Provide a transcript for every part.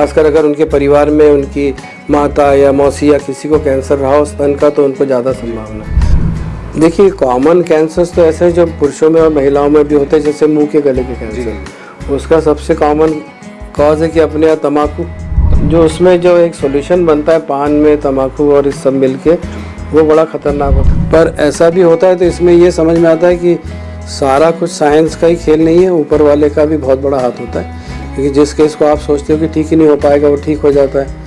खासकर अगर उनके परिवार में उनकी माता या मौसी या किसी को कैंसर रहा हो स्तन का, तो उनको ज़्यादा संभावना है। देखिए, कॉमन कैंसर्स तो ऐसे हैं जो पुरुषों में और महिलाओं में भी होते हैं, जैसे मुंह के गले के कैंसर। उसका सबसे कॉमन कॉज है कि अपने यहाँ तम्बाकू, जो उसमें जो एक सॉल्यूशन बनता है पान में तम्बाकू और इस सब मिल के, वो बड़ा ख़तरनाक होता है। पर ऐसा भी होता है तो इसमें ये समझ में आता है कि सारा कुछ साइंस का ही खेल नहीं है, ऊपर वाले का भी बहुत बड़ा हाथ होता है। क्योंकि जिस केस को आप सोचते हो कि ठीक ही नहीं हो पाएगा, वो ठीक हो जाता है।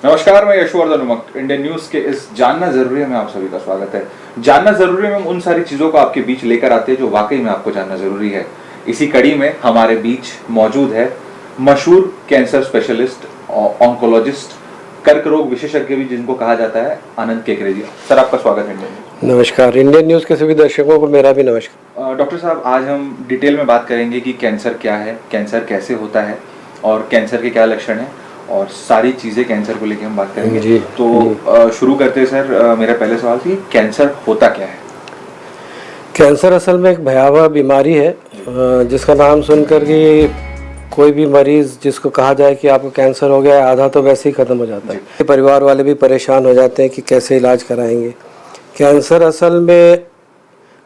नमस्कार, मैं यशवर्धन उमक। इंडियन न्यूज के इस जानना जरूरी है में आप सभी का स्वागत है। जानना जरूरी है में हम उन सारी चीजों को आपके बीच लेकर आते हैं जो वाकई में आपको जानना जरूरी है। इसी कड़ी में हमारे बीच मौजूद है मशहूर कैंसर स्पेशलिस्ट, ऑन्कोलॉजिस्ट, कर्क रोग विशेषज्ञ भी जिनको कहा जाता है, आनंद केकरे जी। सर, आपका स्वागत है इंडियन न्यूज। नमस्कार, इंडियन न्यूज के सभी दर्शकों को मेरा भी नमस्कार। डॉक्टर साहब, आज हम डिटेल में बात करेंगे कि कैंसर क्या है, कैंसर कैसे होता है और कैंसर के क्या लक्षण हैं, और सारी चीजें कैंसर को लेकर हम बात करेंगे जी। तो शुरू करते हैं सर। मेरा पहले सवाल थी, कैंसर होता क्या है? कैंसर असल में एक भयावह बीमारी है जिसका नाम सुनकर कि कोई भी मरीज जिसको कहा जाए कि आपको कैंसर हो गया है, आधा तो वैसे ही ख़त्म हो जाता है। परिवार वाले भी परेशान हो जाते हैं कि कैसे इलाज कराएंगे। कैंसर असल में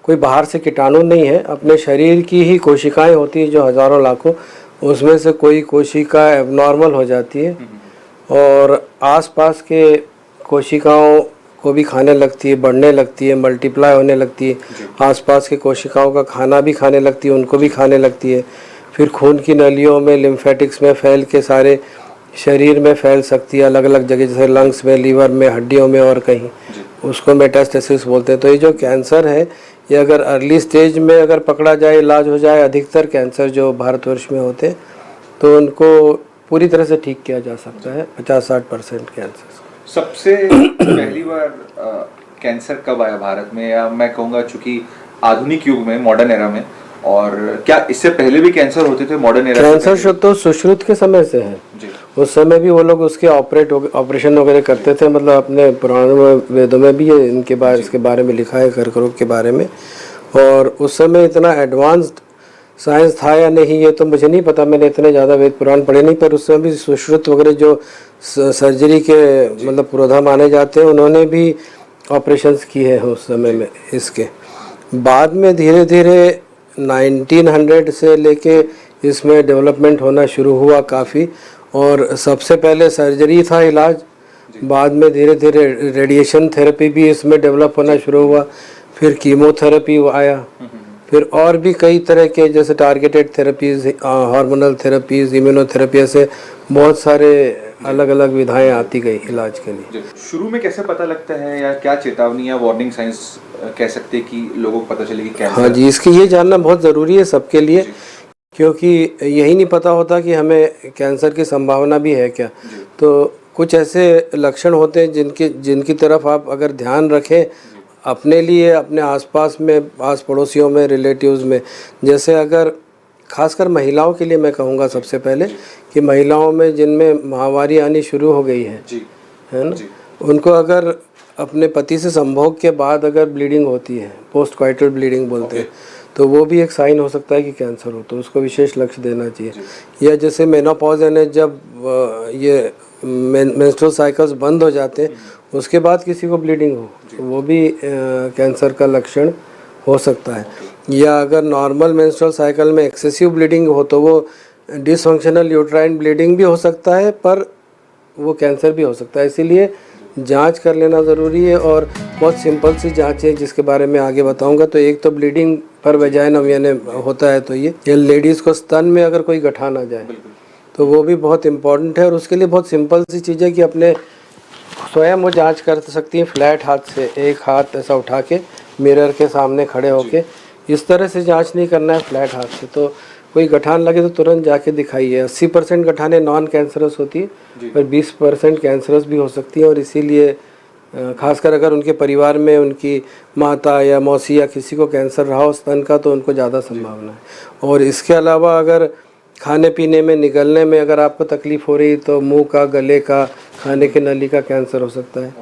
कोई बाहर से कीटाणु नहीं है, अपने शरीर की ही कोशिकाएं होती हैं जो हज़ारों लाखों, उसमें से कोई कोशिका एबनॉर्मल हो जाती है और आसपास के कोशिकाओं को भी खाने लगती है, बढ़ने लगती है, मल्टीप्लाई होने लगती है। आसपास के कोशिकाओं का खाना भी खाने लगती है, उनको भी खाने लगती है। फिर खून की नलियों में, लिम्फेटिक्स में फैल के सारे शरीर में फैल सकती है, अलग अलग जगह, जैसे लंग्स में, लीवर में, हड्डियों में और कहीं। उसको मेटास्टेसिस बोलते हैं। तो ये जो कैंसर है, ये अगर अर्ली स्टेज में अगर पकड़ा जाए, इलाज हो जाए, अधिकतर कैंसर जो भारतवर्ष में होते हैं तो उनको पूरी तरह से ठीक किया जा सकता है, 50-60% कैंसर। सबसे पहली बार कैंसर कब आया भारत में, या मैं कहूँगा चूंकि आधुनिक युग में, मॉडर्न एरा में, और क्या इससे पहले भी कैंसर होते थे मॉडर्न एरा? कैंसर तो सुश्रुत के समय से है। उस समय भी वो लोग उसके ऑपरेशन वगैरह करते थे। मतलब अपने पुराणों में, वेदों में भी ये इसके बारे में लिखा है, कर्क रोग के बारे में। और उस समय इतना एडवांस्ड साइंस था या नहीं ये तो मुझे नहीं पता, मैंने इतने ज़्यादा वेद पुराण पढ़े नहीं। पर उस समय भी सुश्रुत वगैरह जो सर्जरी के मतलब पुरोधा माने जाते हैं, उन्होंने भी ऑपरेशंस किए हैं उस समय में। इसके बाद में धीरे धीरे 1900 से लेके इसमें डेवलपमेंट होना शुरू हुआ काफ़ी। और सबसे पहले सर्जरी था इलाज, बाद में धीरे धीरे रेडिएशन थेरेपी भी इसमें डेवलप होना शुरू हुआ, फिर कीमोथेरेपी आया, फिर और भी कई तरह के जैसे targeted therapies, hormonal therapies, immunotherapy, ऐसे बहुत सारे अलग अलग विधाएं आती गई इलाज के लिए। शुरू में कैसे पता लगता है, या क्या चेतावनी या वार्निंग साइंस कह सकते हैं कि लोगों को पता चले कि कैंसर? हाँ जी, इसकी ये जानना बहुत ज़रूरी है सबके लिए, क्योंकि यही नहीं पता होता कि हमें कैंसर की संभावना भी है क्या। तो कुछ ऐसे लक्षण होते हैं जिनकी तरफ आप अगर ध्यान रखें अपने लिए, अपने आसपास में, आस पड़ोसियों में, रिलेटिव्स में। जैसे अगर खासकर महिलाओं के लिए मैं कहूँगा सबसे पहले कि महिलाओं में जिनमें माहवारी आनी शुरू हो गई है ना, उनको अगर अपने पति से संभोग के बाद अगर ब्लीडिंग होती है, पोस्ट कॉइटल ब्लीडिंग बोलते हैं, तो वो भी एक साइन हो सकता है कि कैंसर हो, तो उसको विशेष लक्ष्य देना चाहिए। या जैसे मेनोपॉज यानी जब ये मेंस्ट्रुअल साइकिल्स बंद हो जाते हैं, उसके बाद किसी को ब्लीडिंग हो, तो वो भी कैंसर का लक्षण हो सकता है। या अगर नॉर्मल मेंस्ट्रुअल साइकिल में एक्सेसिव ब्लीडिंग हो तो वो डिसफंक्शनल यूट्राइन ब्लीडिंग भी हो सकता है, पर वो कैंसर भी हो सकता है। इसीलिए जांच कर लेना ज़रूरी है। और बहुत सिंपल सी जांच है जिसके बारे में आगे बताऊंगा। तो एक तो ब्लीडिंग पर वजाइनम यानी होता है, तो ये लेडीज़ को स्तन में अगर कोई गठान आ जाए तो वो भी बहुत इम्पॉर्टेंट है। और उसके लिए बहुत सिंपल सी चीज़ है कि अपने स्वयं वो जांच कर सकती हैं फ्लैट हाथ से, एक हाथ ऐसा उठा के मिरर के सामने खड़े होके। इस तरह से जांच नहीं करना है फ्लैट हाथ से। तो कोई गठान लगे तो तुरंत जाके दिखाइए। 80% गठानें नॉन कैंसरस होती है, पर 20% कैंसरस भी हो सकती है। और इसीलिए खासकर अगर उनके परिवार में उनकी माता या मौसी या किसी को कैंसर रहा हो स्तन का, तो उनको ज़्यादा संभावना है। और इसके अलावा अगर खाने पीने में, निगलने में अगर आपको तकलीफ़ हो रही तो मुंह का, गले का, खाने की नली का कैंसर हो सकता है।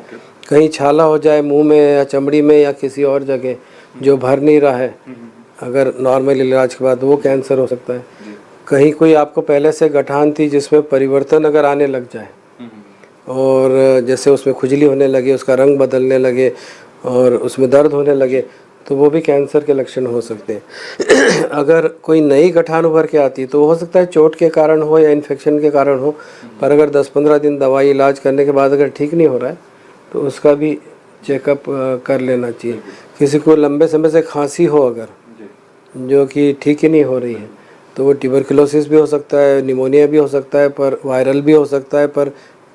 कहीं छाला हो जाए मुंह में या चमड़ी में या किसी और जगह, जो भर नहीं रहा है, अगर नॉर्मल इलाज के बाद वो कैंसर हो सकता है। कहीं कोई आपको पहले से गठान थी जिसमें परिवर्तन अगर आने लग जाए और जैसे उसमें खुजली होने लगे, उसका रंग बदलने लगे और उसमें दर्द होने लगे, तो वो भी कैंसर के लक्षण हो सकते हैं। अगर कोई नई गठान उभर के आती तो हो सकता है चोट के कारण हो या इन्फेक्शन के कारण हो, पर अगर 10-15 दिन दवाई इलाज करने के बाद अगर ठीक नहीं हो रहा है तो उसका भी चेकअप कर लेना चाहिए। किसी को लंबे समय से खांसी हो अगर, जो कि ठीक ही नहीं हो रही है, तो वो ट्यूबरकुलोसिस भी हो सकता है, निमोनिया भी हो सकता है, पर वायरल भी हो सकता है, पर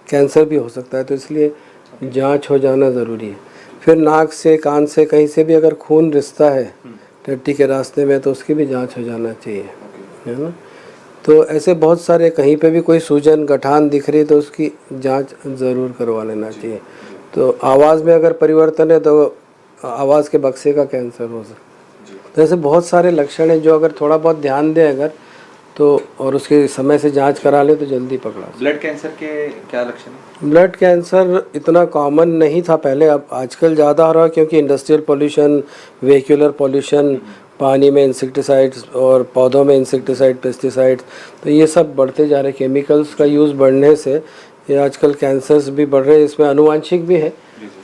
कैंसर भी हो सकता है। तो इसलिए जांच हो जाना ज़रूरी है। फिर नाक से, कान से, कहीं से भी अगर खून रिसता है टट्टी के रास्ते में तो उसकी भी जांच हो जाना चाहिए, है ना। तो ऐसे बहुत सारे, कहीं पे भी कोई सूजन गठान दिख रही है तो उसकी जांच ज़रूर करवा लेना चाहिए। तो आवाज़ में अगर परिवर्तन है तो आवाज़ के बक्से का कैंसर हो सकता है। तो ऐसे बहुत सारे लक्षण हैं जो अगर थोड़ा बहुत ध्यान दें अगर तो, और उसके समय से जांच करा ले तो जल्दी पकड़ा। ब्लड कैंसर के क्या लक्षण हैं? ब्लड कैंसर इतना कॉमन नहीं था पहले, अब आजकल ज़्यादा हो रहा है क्योंकि इंडस्ट्रियल पोल्यूशन, वेहिकुलर पोल्यूशन, पानी में इंसेक्टिसाइड्स और पौधों में इंसेक्टिसाइड, पेस्टिसाइड्स, तो ये सब बढ़ते जा रहे हैं। केमिकल्स का यूज़ बढ़ने से ये आजकल कैंसर्स भी बढ़ रहे हैं। इसमें आनुवांशिक भी है,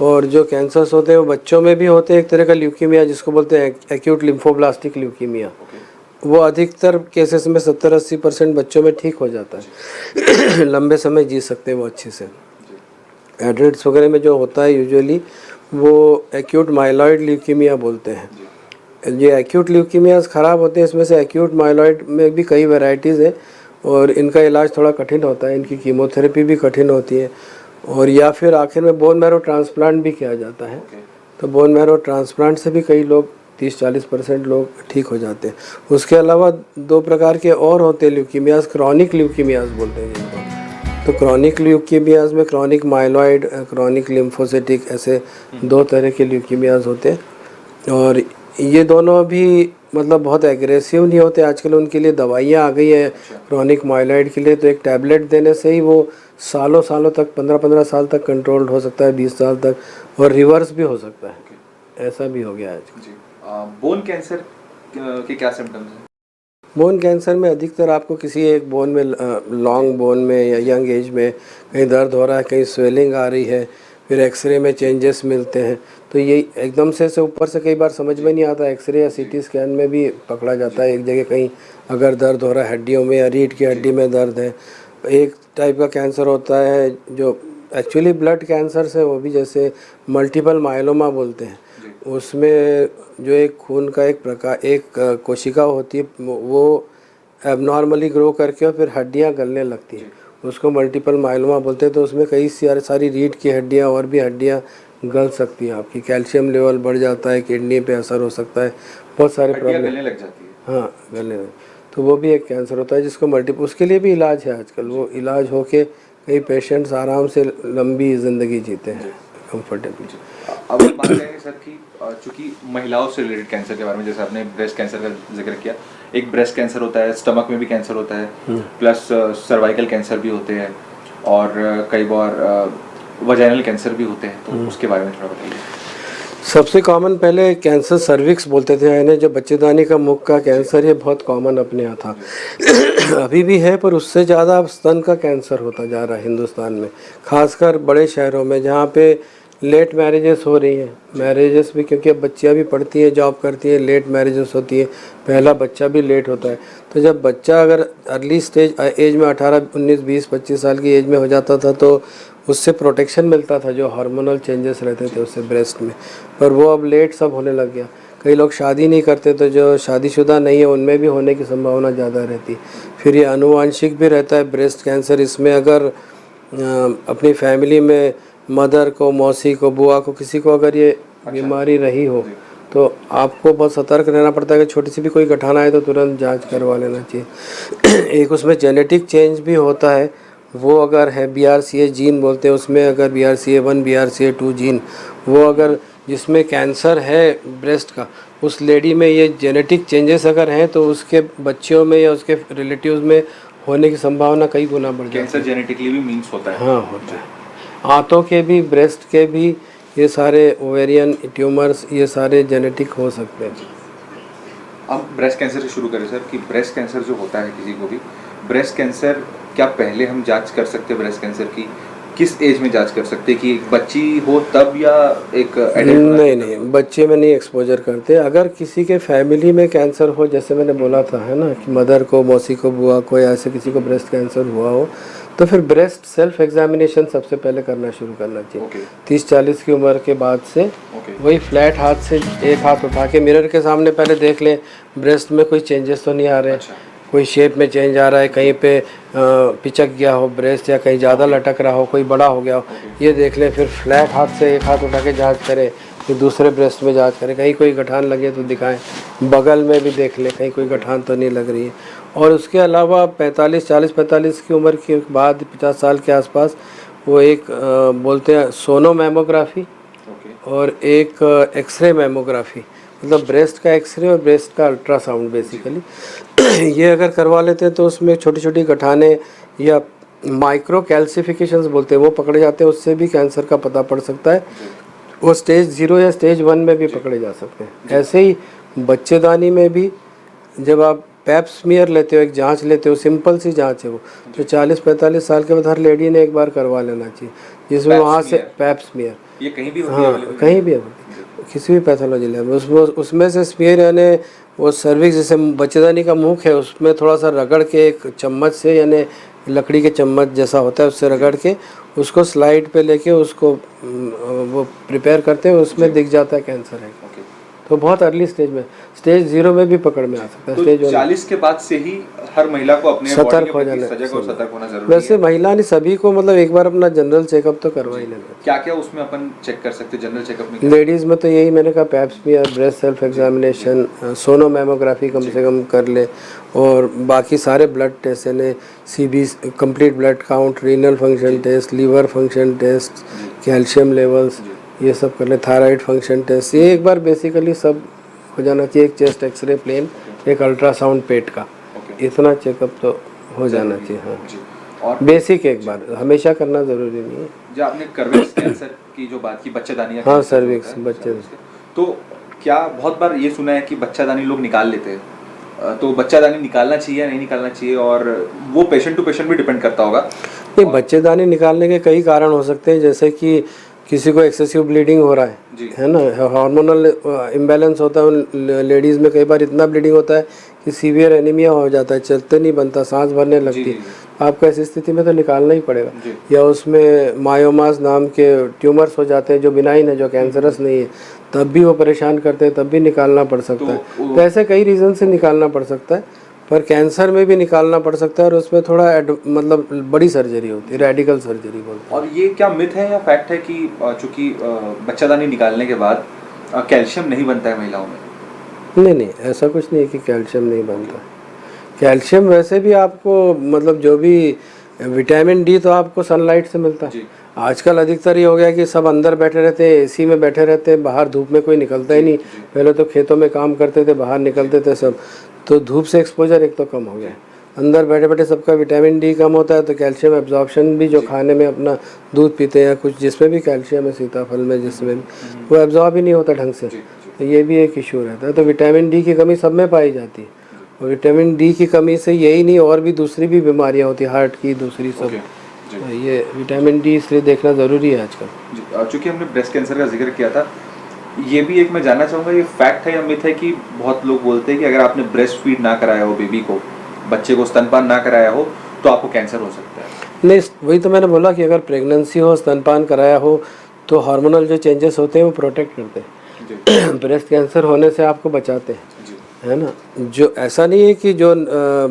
और जो कैंसर्स होते हैं वो बच्चों में भी होते हैं, एक तरह का ल्यूकीमिया जिसको बोलते हैं एक्यूट लिम्फोब्लास्टिक ल्यूकीमिया। वो अधिकतर केसेस में 70-80% बच्चों में ठीक हो जाता है। लंबे समय जी सकते हैं वो अच्छे से। एडल्ट्स वगैरह में जो होता है यूजुअली वो एक्यूट माइलॉइड ल्यूकीमिया बोलते हैं। ये एक्यूट ल्यूकीमियाज ख़राब होते हैं, इसमें से एक्यूट माइलॉइड में भी कई वैरायटीज़ हैं और इनका इलाज थोड़ा कठिन होता है, इनकी कीमोथेरेपी भी कठिन होती है, और या फिर आखिर में बोन मैरो ट्रांसप्लांट भी किया जाता है। तो बोन मैरो ट्रांसप्लांट से भी कई लोग 30-40% लोग ठीक हो जाते हैं। उसके अलावा 2 प्रकार के और होते हैं ल्यूकीमियाज, क्रॉनिक ल्यूकीमियाज बोलते हैं जिनको। तो क्रॉनिक ल्यूकीमियाज में क्रॉनिक माइलॉइड, क्रॉनिक लिम्फोसिटिक, ऐसे 2 तरह के ल्यूकीमियाज होते हैं। और ये दोनों भी मतलब बहुत एग्रेसिव नहीं होते। आजकल उनके लिए दवाइयाँ आ गई है क्रॉनिक माइलॉइड के लिए, तो एक टैबलेट देने से ही वो सालों सालों तक, 15-15 साल तक कंट्रोल्ड हो सकता है, 20 साल तक, और रिवर्स भी हो सकता है। ऐसा भी हो गया है आजकल। बोन कैंसर के क्या सिम्टम्स हैं? बोन कैंसर में अधिकतर आपको किसी एक बोन में, लॉन्ग बोन में या यंग एज में कहीं दर्द हो रहा है, कहीं स्वेलिंग आ रही है, फिर एक्सरे में चेंजेस मिलते हैं। तो ये एकदम से ऊपर से कई बार समझ में नहीं आता, एक्सरे या सीटी स्कैन में भी पकड़ा जाता है एक जगह कहीं अगर दर्द हो रहा है हड्डियों में या रीढ़ की हड्डी में दर्द है। एक टाइप का कैंसर होता है जो एक्चुअली ब्लड कैंसर से, वो भी जैसे मल्टीपल माइलोमा बोलते हैं। उसमें जो एक खून का एक प्रकार, एक कोशिका होती है, वो एबनॉर्मली ग्रो करके और फिर हड्डियां गलने लगती हैं, उसको मल्टीपल माइलोमा बोलते हैं। तो उसमें कई सारी रीढ़ की हड्डियां और भी हड्डियां गल सकती हैं, आपकी कैल्शियम लेवल बढ़ जाता है, किडनी पे असर हो सकता है, बहुत सारे प्रॉब्लम गलने लग जाती है। हाँ, गलने लग, तो वो भी एक कैंसर होता है जिसको उसके लिए भी इलाज है आजकल। वो इलाज होके कई पेशेंट्स आराम से लंबी ज़िंदगी जीते हैं कंफर्टेबली। अब हम बात करेंगे सर कि चूंकि महिलाओं से रिलेटेड कैंसर के बारे में, जैसे आपने ब्रेस्ट कैंसर का जिक्र किया, एक ब्रेस्ट कैंसर होता है, स्टमक में भी कैंसर होता है, प्लस सर्वाइकल कैंसर भी होते हैं, और कई बार वजाइनल कैंसर भी होते हैं। तो उसके बारे में थोड़ा बताइए। सबसे कॉमन पहले कैंसर सर्विक्स बोलते थे, यानी जो बच्चेदानी का मुख का कैंसर, ये बहुत कॉमन अपने यहाँ था। अभी भी है, पर उससे ज़्यादा अब स्तन का कैंसर होता जा रहा है हिंदुस्तान में, खासकर बड़े शहरों में जहाँ पे लेट मैरिजेस हो रही हैं। मैरिजेस भी क्योंकि अब बच्चियाँ भी पढ़ती हैं, जॉब करती हैं, लेट मैरिजेस होती है, पहला बच्चा भी लेट होता है। तो जब बच्चा अगर अर्ली स्टेज एज में 18, 19, 20, 25 साल की एज में हो जाता था तो उससे प्रोटेक्शन मिलता था, जो हार्मोनल चेंजेस रहते थे उससे ब्रेस्ट में, पर वो अब लेट सब होने लग गया। कई लोग शादी नहीं करते, तो जो शादीशुदा नहीं है उनमें भी होने की संभावना ज़्यादा रहती। फिर ये आनुवांशिक भी रहता है ब्रेस्ट कैंसर। इसमें अगर अपनी फैमिली में मदर को, मौसी को, बुआ को, किसी को अगर ये बीमारी रही हो तो आपको बहुत सतर्क रहना पड़ता है कि छोटी सी भी कोई गठान आए तो तुरंत जांच करवा लेना चाहिए। एक उसमें जेनेटिक चेंज भी होता है, वो अगर है BRCA जीन बोलते हैं, उसमें अगर BRCA1, BRCA2 जीन, वो अगर जिसमें कैंसर है ब्रेस्ट का, उस लेडी में ये जेनेटिक चेंजेस अगर हैं तो उसके बच्चियों में या उसके रिलेटिव्स में होने की संभावना कई गुना बढ़ जाती है। कैंसर जेनेटिकली भी मीन्स होता है? हाँ, होता है। हाथों के भी, ब्रेस्ट के भी, ये सारे ओवेरियन ट्यूमर्स ये सारे जेनेटिक हो सकते हैं। अब ब्रेस्ट कैंसर से शुरू करें सर कि ब्रेस्ट कैंसर जो होता है किसी को भी, ब्रेस्ट कैंसर क्या पहले हम जांच कर सकते हैं ब्रेस्ट कैंसर की? किस एज में जांच कर सकते हैं कि एक बच्ची हो तब या एक एडल्ट? नहीं, बच्चे में नहीं एक्सपोजर करते। अगर किसी के फैमिली में कैंसर हो, जैसे मैंने बोला था है ना कि मदर को, मौसी को, बुआ को या ऐसे किसी को ब्रेस्ट कैंसर हुआ हो, तो फिर ब्रेस्ट सेल्फ एग्जामिनेशन सबसे पहले करना शुरू करना चाहिए। 30-40 की उम्र के बाद से वही फ्लैट हाथ से एक हाथ उठा के मिरर के सामने पहले देख लें ब्रेस्ट में कोई चेंजेस तो नहीं आ रहे, कोई शेप में चेंज आ रहा है, कहीं पे पिचक गया हो ब्रेस्ट या कहीं ज़्यादा लटक रहा हो, कोई बड़ा हो गया हो, ये देख लें। फिर फ्लैट हाथ से एक हाथ उठा के जांच करें, फिर दूसरे ब्रेस्ट में जांच करें, कहीं कोई गठान लगे तो दिखाएं, बगल में भी देख लें कहीं कोई गठान तो नहीं लग रही है। और उसके अलावा 40-45 की उम्र के बाद 50 साल के आसपास वो एक बोलते हैं सोनोमैमोग्राफी और एक एक्सरे मैमोग्राफी, मतलब ब्रेस्ट का एक्सरे और ब्रेस्ट का अल्ट्रासाउंड बेसिकली ये अगर करवा लेते हैं तो उसमें छोटी छोटी गठाने या माइक्रो कैल्सिफिकेशंस बोलते हैं वो पकड़े जाते हैं, उससे भी कैंसर का पता पड़ सकता है। वो स्टेज 0 या स्टेज 1 में भी पकड़े जा सकते हैं। ऐसे ही बच्चेदानी में भी जब आप पैप स्मीयर लेते हो, एक जांच लेते हो, सिंपल सी जांच है वो, तो 40-45 साल के बाद हर लेडी ने एक बार करवा लेना चाहिए, जिसमें वहाँ से पैप स्मीयर ये कहीं भी होती है? हाँ, कहीं भी किसी भी पैथोलॉजी लैब में उसमें से स्मीयर यानी वो सर्विक्स जैसे बच्चेदानी का मुख है उसमें थोड़ा सा रगड़ के एक चम्मच से, यानी लकड़ी के चम्मच जैसा होता है उससे रगड़ के उसको स्लाइड पे लेके उसको वो प्रिपेयर करते हैं, उसमें दिख जाता है कैंसर है। तो बहुत अर्ली स्टेज में, स्टेज 0 में भी पकड़ में आ सकता है। तो स्टेज 40 के बाद से ही हर महिला को अपने सतर्क हो जाना, सजग और सतर्क होना जरूरी वैसे है। महिला नहीं सभी को, मतलब एक बार अपना जनरल चेकअप तो करवा ही लेना। क्या क्या उसमें अपन चेक कर सकते हैं जनरल चेकअप में? लेडीज़ में तो यही मैंने कहा, pap smear, breast self examination, sonomammography कम से कम कर ले, और बाकी सारे ब्लड टेस्ट यानी CB complete blood count, renal function test, liver function test, calcium levels, ये सब कर ले, थायराइड फंक्शन टेस्ट, ये एक बार बेसिकली सब हो जाना चाहिए। एक चेस्ट एक्सरे प्लेन, एक अल्ट्रासाउंड पेट का, इतना चेकअप तो हो जाना चाहिए। हाँ, और बेसिक एक बार हमेशा करना ज़रूरी नहीं है। जो आपने सर्विक्स कैंसर की जो बात की, बच्चेदानी, हाँ सर्विक्स बच्चे, तो क्या बहुत बार ये सुना है कि बच्चादानी लोग निकाल लेते हैं, तो बच्चादानी निकालना चाहिए या नहीं निकालना चाहिए? और वो पेशेंट टू पेशेंट भी डिपेंड करता होगा। नहीं, बच्चेदानी निकालने के कई कारण हो सकते हैं, जैसे कि किसी को एक्सेसिव ब्लीडिंग हो रहा है ना, हार्मोनल इम्बैलेंस होता है लेडीज़ में, कई बार इतना ब्लीडिंग होता है कि सीवियर एनीमिया हो जाता है, चलते नहीं बनता, सांस भरने लगती है, आपको ऐसी स्थिति में तो निकालना ही पड़ेगा। या उसमें मायोमास नाम के ट्यूमर्स हो जाते हैं जो बिनाइन है, जो कैंसरस नहीं है, तब भी वो परेशान करते हैं, तब भी निकालना पड़ सकता है। तो ऐसे कई रीज़न से निकालना पड़ सकता है, पर कैंसर में भी निकालना पड़ सकता है, और उसमें थोड़ा मतलब बड़ी सर्जरी होती है, रेडिकल सर्जरी बोलते हैं। और ये क्या मिथ है या फैक्ट है कि चूंकि बच्चादानी निकालने के बाद कैल्शियम नहीं बनता है महिलाओं में? नहीं, ऐसा कुछ नहीं है कि कैल्शियम नहीं बनता। कैल्शियम वैसे भी आपको, मतलब जो भी विटामिन डी तो आपको सनलाइट से मिलता है। आजकल अधिकतर ये हो गया कि सब अंदर बैठे रहते हैं, AC में बैठे रहते हैं, बाहर धूप में कोई निकलता ही नहीं। पहले तो खेतों में काम करते थे, बाहर निकलते थे सब, तो धूप से एक्सपोजर एक तो कम हो गया, अंदर बैठे बैठे सबका विटामिन डी कम होता है, तो कैल्शियम एब्जॉर्प्शन भी जो खाने में अपना दूध पीते हैं कुछ जिसमें भी कैल्शियम है, सीताफल में जिसमें वो एब्जॉर्ब ही नहीं होता ढंग से, तो ये भी एक इशू रहता है। तो विटामिन डी की कमी सब में पाई जाती है, और विटामिन डी की कमी से यही नहीं और भी दूसरी भी बीमारियाँ होती है, हार्ट की दूसरी सब। तो ये विटामिन डी इसलिए देखना ज़रूरी है आजकल। चूँकि हमने ब्रेस्ट कैंसर का जिक्र किया था, ये भी एक मैं जानना चाहूँगा, ये फैक्ट है या मिथ है कि बहुत लोग बोलते हैं कि अगर आपने ब्रेस्ट फीड ना कराया हो, बेबी को, बच्चे को स्तनपान ना कराया हो, तो आपको कैंसर हो सकता है? नहीं, वही तो मैंने बोला कि अगर प्रेगनेंसी हो, स्तनपान कराया हो, तो हार्मोनल जो चेंजेस होते हैं वो प्रोटेक्ट करते हैं, ब्रेस्ट कैंसर होने से आपको बचाते हैं, है ना। जो ऐसा नहीं है कि जो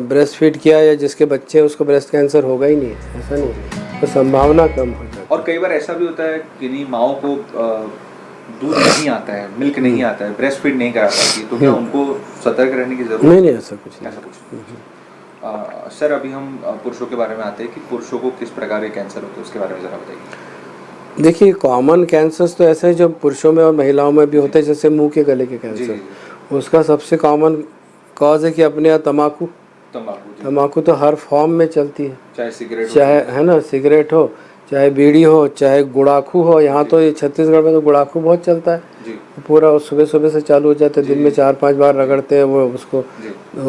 ब्रेस्ट फीड किया या जिसके बच्चे हैं उसको ब्रेस्ट कैंसर होगा ही नहीं है, ऐसा नहीं है, तो संभावना कम हो जाती है। और कई बार ऐसा भी होता है कि माओं को दूध नहीं आता है, मिल्क नहीं आता है, ब्रेस्ट फीड नहीं करा पाती, तो क्या उनको सतर्क रहने की जरूरत? नहीं, ऐसा कुछ नहीं। सर अभी हम पुरुषों के बारे में आते हैं कि पुरुषों को किस प्रकार के कैंसर होते हैं, उसके बारे में ज़रा बताइए। देखिए, कॉमन कैंसर्स तो ऐसे हैं जो पुरुषों में और महिलाओं में भी होते हैं, जैसे मुंह के गले के कैंसर, उसका सबसे कॉमन कॉज है कि अपने यहाँ तम्बाकू तो हर फॉर्म में चलती है, चाहे सिगरेट चाहे है ना सिगरेट हो, चाहे बीड़ी हो चाहे गुड़ाखू हो। यहाँ तो ये छत्तीसगढ़ में तो गुड़ाखू बहुत चलता है जी पूरा, सुबह सुबह से चालू हो जाते हैं, दिन में 4-5 बार रगड़ते हैं वो उसको,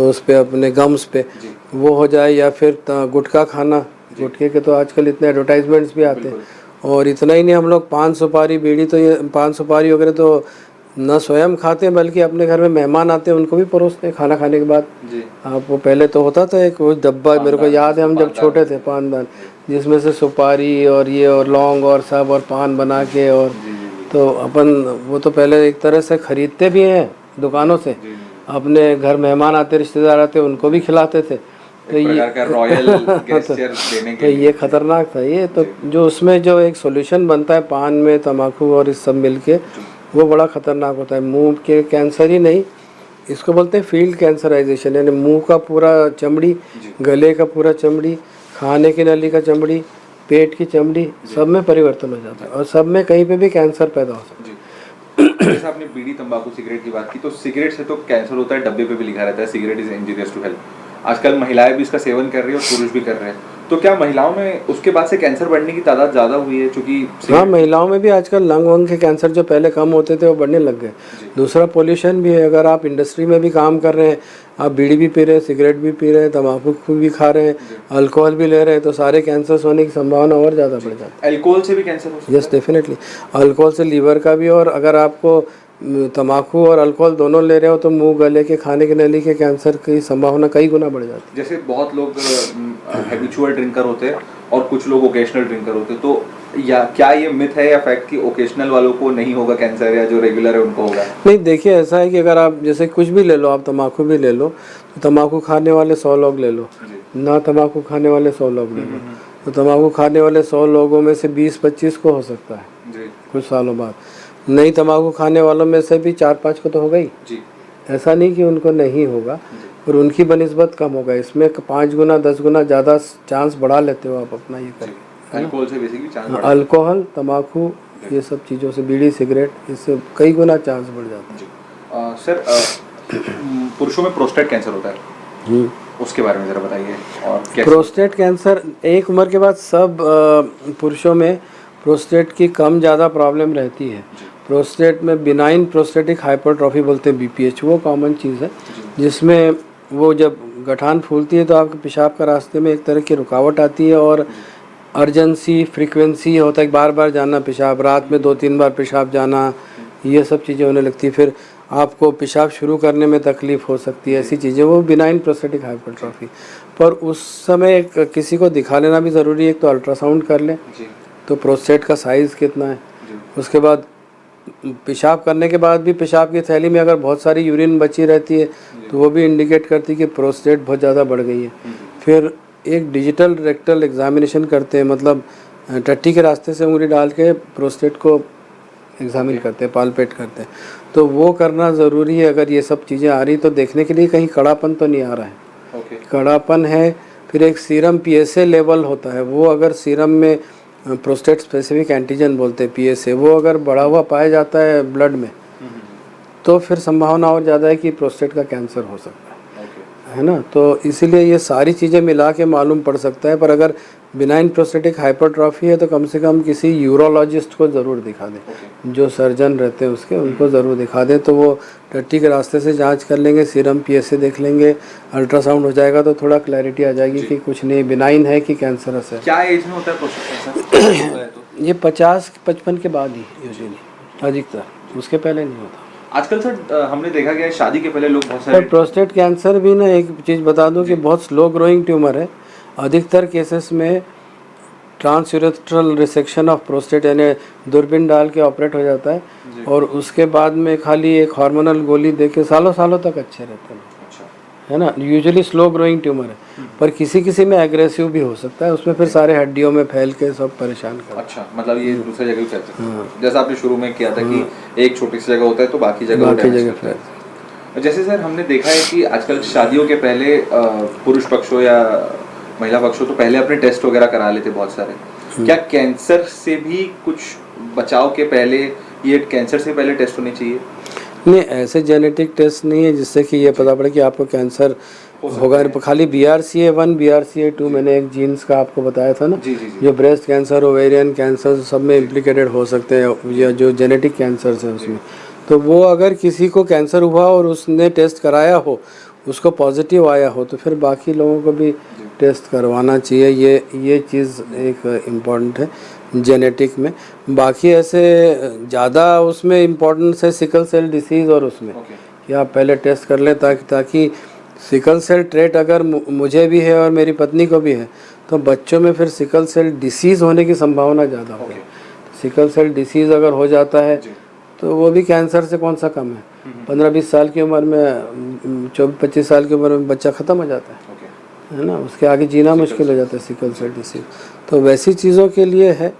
उस पे अपने गम्स पे जी वो हो जाए, या फिर गुटखा खाना। गुटखे के तो आजकल इतने एडवर्टाइजमेंट्स भी आते हैं। और इतना ही नहीं, हम लोग पान सुपारी बीड़ी, तो ये पान सुपारी वगैरह तो न स्वयं खाते हैं बल्कि अपने घर में मेहमान आते हैं उनको भी परोसते हैं खाना खाने के बाद। जी आप वो पहले तो होता था एक वो डब्बा, मेरे को याद है हम जब छोटे थे, पानदान, जिसमें से सुपारी और ये और लौंग और सब और पान बना के, और तो अपन वो तो पहले एक तरह से खरीदते भी हैं दुकानों से, अपने घर मेहमान आते रिश्तेदार आते उनको भी खिलाते थे। तो ये रॉयल गेस्चर देने तो के लिए ये खतरनाक था ये तो, जो उसमें जो एक सॉल्यूशन बनता है पान में तंबाकू और इस सब मिलके, वो बड़ा खतरनाक होता है। मुंह के कैंसर ही नहीं, इसको बोलते हैं फील्ड कैंसराइजेशन, यानी मुंह का पूरा चमड़ी, गले का पूरा चमड़ी, खाने की नली का चमड़ी, पेट की चमड़ी, सब में परिवर्तन हो जाता है और सब में कहीं पे भी कैंसर पैदा हो सकता है। जैसे आपने बीड़ी तंबाकू सिगरेट की बात की, तो सिगरेट से तो कैंसर होता है, डब्बे पे भी लिखा रहता है cigarette is injurious to health. आजकल महिलाएं भी इसका सेवन कर रही है और पुरुष भी कर रहे हैं, तो क्या महिलाओं में उसके बाद से कैंसर बढ़ने की तादाद ज़्यादा हुई है? क्योंकि हाँ, महिलाओं में भी आजकल लंग वंग के कैंसर जो पहले कम होते थे वो बढ़ने लग गए। दूसरा पोल्यूशन भी है, अगर आप इंडस्ट्री में भी काम कर रहे हैं, आप बीड़ी भी पी रहे हैं, सिगरेट भी पी रहे हैं, तंबाकू भी खा रहे हैं, अल्कोहल भी ले रहे हैं, तो सारे कैंसर्स होने की संभावना और ज़्यादा बढ़ जाती है। अल्कोहल से भी कैंसर हो सकता है? Yes, definitely. अल्कोहल से लीवर का भी, और अगर आपको तंबाकू और अल्कोहल दोनों ले रहे हो तो मुंह गले के खाने की नली के कैंसर की संभावना कई गुना बढ़ जाती है। जैसे बहुत लोग हैबिचुअल ड्रिंकर होते हैं और कुछ लोग ओकेशनल ड्रिंकर होते हैं, तो या क्या ये मिथ है या फैक्ट कि ओकेशनल वालों को नहीं होगा कैंसर या जो रेगुलर है उनको होगा? नहीं, देखिए ऐसा है कि अगर आप जैसे कुछ भी ले लो, आप तंबाकू भी ले लो, तो तंबाकू खाने वाले 100 लोग ले लो, ना तंबाकू खाने वाले 100 लोग ले लो, तो तंबाकू खाने वाले 100 लोगों में से 20-25 को हो सकता है कुछ सालों बाद। नहीं तंबाकू खाने वालों में से भी 4-5 को तो होगा ही। ऐसा नहीं कि उनको नहीं होगा, पर उनकी बनिस्बत कम होगा। इसमें 5 गुना 10 गुना ज़्यादा चांस बढ़ा लेते हो आप अपना ये करके। अल्कोहल से बेसिकली चांस अल्कोहल, तंबाकू, ये सब चीज़ों से, बीड़ी सिगरेट, इससे कई गुना चांस बढ़ जाता है। सर, पुरुषों में प्रोस्टेट कैंसर होता है, उसके बारे में ज़रा बताइए। और प्रोस्टेट कैंसर एक उम्र के बाद सब पुरुषों में प्रोस्टेट की कम ज़्यादा प्रॉब्लम रहती है। प्रोस्टेट में बिनाइन प्रोस्टेटिक हाइपरट्रॉफी बोलते हैं, BPH, वो कॉमन चीज़ है, जिसमें वो जब गठान फूलती है तो आपके पेशाब का रास्ते में एक तरह की रुकावट आती है, और अर्जेंसी फ्रीक्वेंसी होता है, बार बार जाना पेशाब, रात में 2-3 बार पेशाब जाना, ये सब चीज़ें होने लगती है। फिर आपको पेशाब शुरू करने में तकलीफ़ हो सकती है, ऐसी चीज़ें, वो बिनाइन प्रोस्टेटिक हाइपरट्रॉफी। पर उस समय किसी को दिखा लेना भी ज़रूरी है। एक तो अल्ट्रासाउंड कर लें तो प्रोस्टेट का साइज़ कितना है, उसके बाद पेशाब करने के बाद भी पेशाब की थैली में अगर बहुत सारी यूरिन बची रहती है तो वो भी इंडिकेट करती है कि प्रोस्टेट बहुत ज़्यादा बढ़ गई है। फिर एक डिजिटल रेक्टल एग्जामिनेशन करते हैं, मतलब टट्टी के रास्ते से उंगली डाल के प्रोस्टेट को एग्जामिन करते हैं, पालपेट करते हैं, तो वो करना ज़रूरी है। अगर ये सब चीज़ें आ रही तो देखने के लिए कहीं कड़ापन तो नहीं आ रहा है। कड़ापन है। फिर एक सीरम PSA लेवल होता है, वो अगर सीरम में प्रोस्टेट स्पेसिफिक एंटीजन बोलते हैं PSA, वो अगर बढ़ा हुआ पाया जाता है ब्लड में, तो फिर संभावना और ज़्यादा है कि प्रोस्टेट का कैंसर हो सकता है ना। तो इसीलिए ये सारी चीज़ें मिला के मालूम पड़ सकता है। पर अगर बिनाइन प्रोस्टेटिक हाइपरट्रॉफी है तो कम से कम किसी यूरोलॉजिस्ट को ज़रूर दिखा दें, जो सर्जन रहते हैं उसके, उनको ज़रूर दिखा दें, तो वो टट्टी के रास्ते से जांच कर लेंगे, सीरम PSA देख लेंगे, अल्ट्रासाउंड हो जाएगा तो थोड़ा क्लैरिटी आ जाएगी कि कुछ नहीं, बिनाइन है कि कैंसरस है। क्या एज में होता है प्रोस्टेट कैंसर? ये 50-55 के बाद ही यूजुअली अधिकतर, उसके पहले नहीं होता। आजकल सर हमने देखा गया है शादी के पहले लोग बहुत सारे प्रोस्टेट कैंसर भी ना, एक चीज़ बता दूं कि बहुत स्लो ग्रोइंग ट्यूमर है। अधिकतर केसेस में ट्रांसयूरेथ्रल रिसेक्शन ऑफ प्रोस्टेट, यानी दूरबीन डाल के ऑपरेट हो जाता है, और उसके बाद में खाली एक हार्मोनल गोली दे के सालों सालों तक अच्छे रहते हैं, है ना। यूजुअली स्लो ग्रोइंग ट्यूमर है, पर किसी किसी में एग्रेसिव भी हो सकता है, उसमें फिर सारे हड्डियों में फैल के सब परेशान कर। अच्छा, मतलब ये दूसरी जगह भी फैल सकता है। जैसा आपने शुरू में किया था कि एक छोटी सी जगह होता है तो बाकी जगह फैल। जैसे सर हमने देखा है कि आजकल शादियों के पहले पुरुष पक्ष हो या महिला पक्ष हो तो पहले अपने टेस्ट वगैरह करा लेते बहुत सारे। क्या कैंसर से भी कुछ बचाव के पहले ये कैंसर से पहले टेस्ट होने चाहिए? नहीं, ऐसे जेनेटिक टेस्ट नहीं है जिससे कि ये पता पड़े कि आपको कैंसर होगा। खाली BRCA1 BRCA2 मैंने एक जीन्स का आपको बताया था ना, जी जी जी जो ब्रेस्ट कैंसर, ओवेरियन कैंसर सब में इम्प्लिकेटेड हो सकते हैं, या जो जेनेटिक कैंसर्स हैं उसमें। तो वो अगर किसी को कैंसर हुआ और उसने टेस्ट कराया हो, उसको पॉजिटिव आया हो, तो फिर बाकी लोगों को भी टेस्ट करवाना चाहिए। ये चीज़ एक इम्पॉर्टेंट है जेनेटिक में। बाकी ऐसे ज़्यादा उसमें इम्पोर्टेंस है सिकल सेल डिसीज़, और उसमें कि आप पहले टेस्ट कर लें ताकि सिकल सेल ट्रेट अगर मुझे भी है और मेरी पत्नी को भी है, तो बच्चों में फिर सिकल सेल डिसीज़ होने की संभावना ज़्यादा होगी। सिकल सेल डिसीज़ अगर हो जाता है तो वो भी कैंसर से कौन सा कम है। 15-20 साल की उम्र में, 24-25 साल की उम्र में बच्चा ख़त्म हो जाता है ना, उसके आगे जीना मुश्किल हो जाता है सिकल सेल डिसीज़। तो वैसी चीज़ों के लिए है।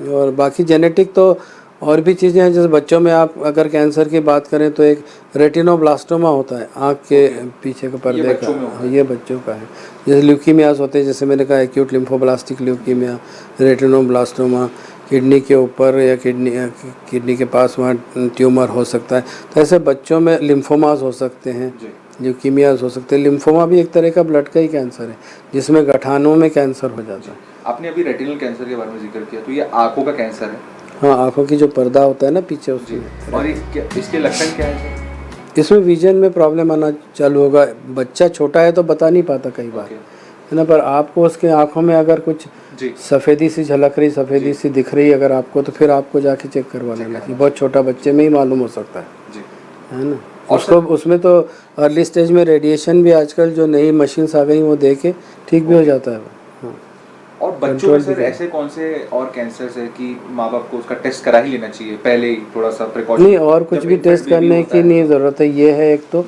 और बाकी जेनेटिक तो और भी चीज़ें हैं, जैसे बच्चों में आप अगर कैंसर की बात करें तो एक रेटिनोब्लास्टोमा होता है, आँख के पीछे के पर्दे का, ये बच्चों का है। जैसे ल्यूकीमियास होते हैं, जैसे मैंने कहा acute lymphoblastic leukaemia, retinoblastoma, kidney के ऊपर या किडनी के पास वहाँ ट्यूमर हो सकता है। तो ऐसे बच्चों में लिम्फोमास हो सकते हैं, ल्यूकीमियास हो सकते हैं। लिम्फोमा भी एक तरह का ब्लड का ही कैंसर है, जिसमें गठानों में कैंसर हो जाता है। आपने अभी रेटिनल कैंसर के बारे में जिक्र किया, तो ये आंखों का कैंसर है? हाँ, आंखों की जो पर्दा होता है ना पीछे, उसमें। और इसके लक्षण क्या है? इसमें विजन में प्रॉब्लम आना चालू होगा। बच्चा छोटा है तो बता नहीं पाता कई बार, है ना, पर आपको उसके आंखों में अगर कुछ सफ़ेदी सी झलक रही, सफ़ेदी सी दिख रही अगर आपको, तो फिर आपको जाके चेक करवा लेना चाहिए। बहुत छोटा बच्चे में ही मालूम हो सकता है ना। उसको उसमें तो अर्ली स्टेज में रेडिएशन भी आजकल जो नई मशीन्स आ गई वो दे के ठीक भी हो जाता है। हाँ। और बच्चों में सर ऐसे कौन से और कैंसर्स है कि माँ बाप को उसका टेस्ट करा ही लेना चाहिए पहले ही, थोड़ा सा प्रिकॉशन? नहीं, और कुछ भी टेस्ट करने की नहीं ज़रूरत है, ये है एक तो।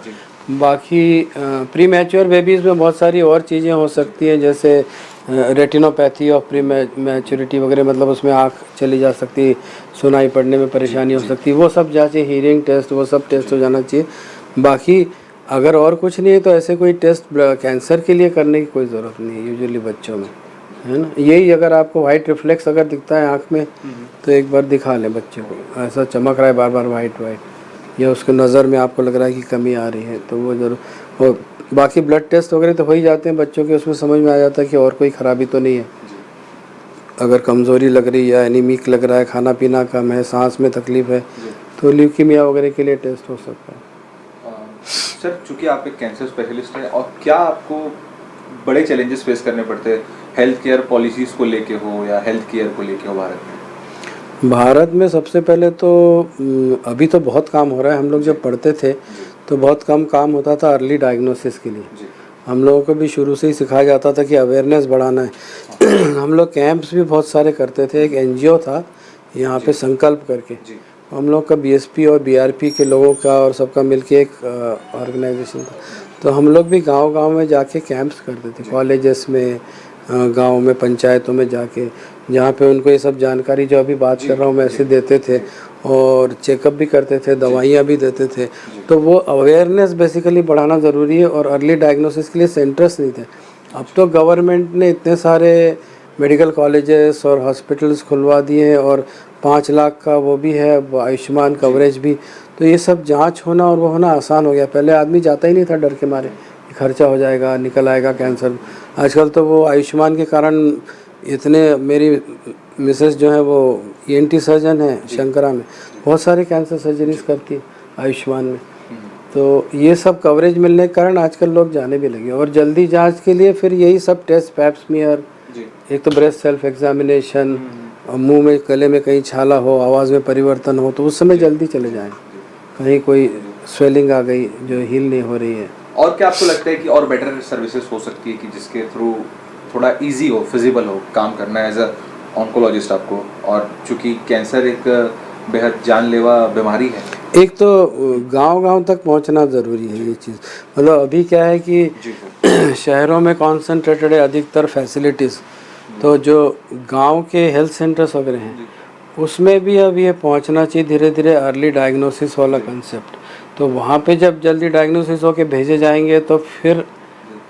बाकी प्री मैच्योर बेबीज़ में बहुत सारी और चीज़ें हो सकती हैं, जैसे रेटिनोपैथी ऑफ प्री मैच्योरिटी वगैरह, मतलब उसमें आँख चली जा सकती, सुनाई पड़ने में परेशानी हो सकती है, वो सब जांचें, हीयरिंग टेस्ट, वो सब टेस्ट हो जाना चाहिए। बाकी अगर और कुछ नहीं है तो ऐसे कोई टेस्ट कैंसर के लिए करने की कोई ज़रूरत नहीं है यूजुअली बच्चों में, है ना। यही अगर आपको वाइट रिफ्लेक्स अगर दिखता है आँख में, तो एक बार दिखा लें बच्चे को, ऐसा चमक रहा है बार बार वाइट, या उसके नज़र में आपको लग रहा है कि कमी आ रही है, तो वो ज़रूर। और बाकी ब्लड टेस्ट वगैरह तो हो ही जाते हैं बच्चों के, उसमें समझ में आ जाता है कि और कोई ख़राबी तो नहीं है। अगर कमज़ोरी लग रही है या एनीमिक लग रहा है, खाना पीना कम है, सांस में तकलीफ़ है, तो ल्यूकीमिया वगैरह के लिए टेस्ट हो सकता है। सर, चूँकि आप एक कैंसर स्पेशलिस्ट हैं, और क्या आपको बड़े चैलेंजेस फेस करने पड़ते हैं हेल्थ केयर पॉलिसीज़ को लेके हो या हेल्थ केयर को लेके हो भारत में? सबसे पहले तो अभी तो बहुत काम हो रहा है। हम लोग जब पढ़ते थे तो बहुत कम काम होता था अर्ली डायग्नोसिस के लिए। हम लोगों को भी शुरू से ही सिखाया जाता था कि अवेयरनेस बढ़ाना है। हम लोग कैंप्स भी बहुत सारे करते थे। एक NGO था यहाँ पे संकल्प करके, हम लोग का BSP और BRP के लोगों का और सबका मिलके एक ऑर्गेनाइजेशन था। तो हम लोग भी गांव-गांव में जाके कैंप्स करते थे, कॉलेजेस में, गांव में, पंचायतों में जाके, जहाँ पे उनको ये सब जानकारी जो अभी बात कर रहा हूँ मैं ऐसे देते थे, और चेकअप भी करते थे, दवाइयाँ भी देते थे। तो वो अवेयरनेस बेसिकली बढ़ाना ज़रूरी है। और अर्ली डायग्नोसिस के लिए सेंटर्स नहीं थे। अब तो गवर्नमेंट ने इतने सारे मेडिकल कॉलेजेस और हॉस्पिटल्स खुलवा दिए हैं, और 5 लाख का वो भी है आयुष्मान कवरेज भी। तो ये सब जांच होना और वो होना आसान हो गया। पहले आदमी जाता ही नहीं था डर के मारे कि खर्चा हो जाएगा, निकल आएगा कैंसर। आजकल तो वो आयुष्मान के कारण इतने, मेरी मिसेस जो है वो ENT सर्जन है शंकरा में, बहुत सारे कैंसर सर्जरीज करती है आयुष्मान में। तो ये सब कवरेज मिलने के कारण आजकल लोग जाने भी लगे। और जल्दी जांच के लिए फिर यही सब टेस्ट, पैप स्मीयर, एक तो ब्रेस्ट सेल्फ एग्जामिनेशन, मुंह में, गले में कहीं छाला हो, आवाज़ में परिवर्तन हो, तो उस समय जल्दी चले जाएं। कहीं कोई स्वेलिंग आ गई जो हील नहीं हो रही है। और क्या आपको लगता है कि और बेटर सर्विसेज हो सकती है कि जिसके थ्रू थोड़ा इजी हो, फिजिबल हो काम करना एज अ ऑन्कोलॉजिस्ट आपको? और चूँकि कैंसर एक बेहद जानलेवा बीमारी है, एक तो गांव-गांव तक पहुंचना ज़रूरी है ये चीज़। मतलब अभी क्या है कि शहरों में कॉन्सेंट्रेटेड है अधिकतर फैसिलिटीज़, तो जो गांव के हेल्थ सेंटर्स वगैरह हैं उसमें भी अब ये पहुंचना चाहिए धीरे धीरे अर्ली डायग्नोसिस वाला कंसेप्ट। तो वहाँ पे जब जल्दी डायग्नोसिस होके भेजे जाएंगे तो फिर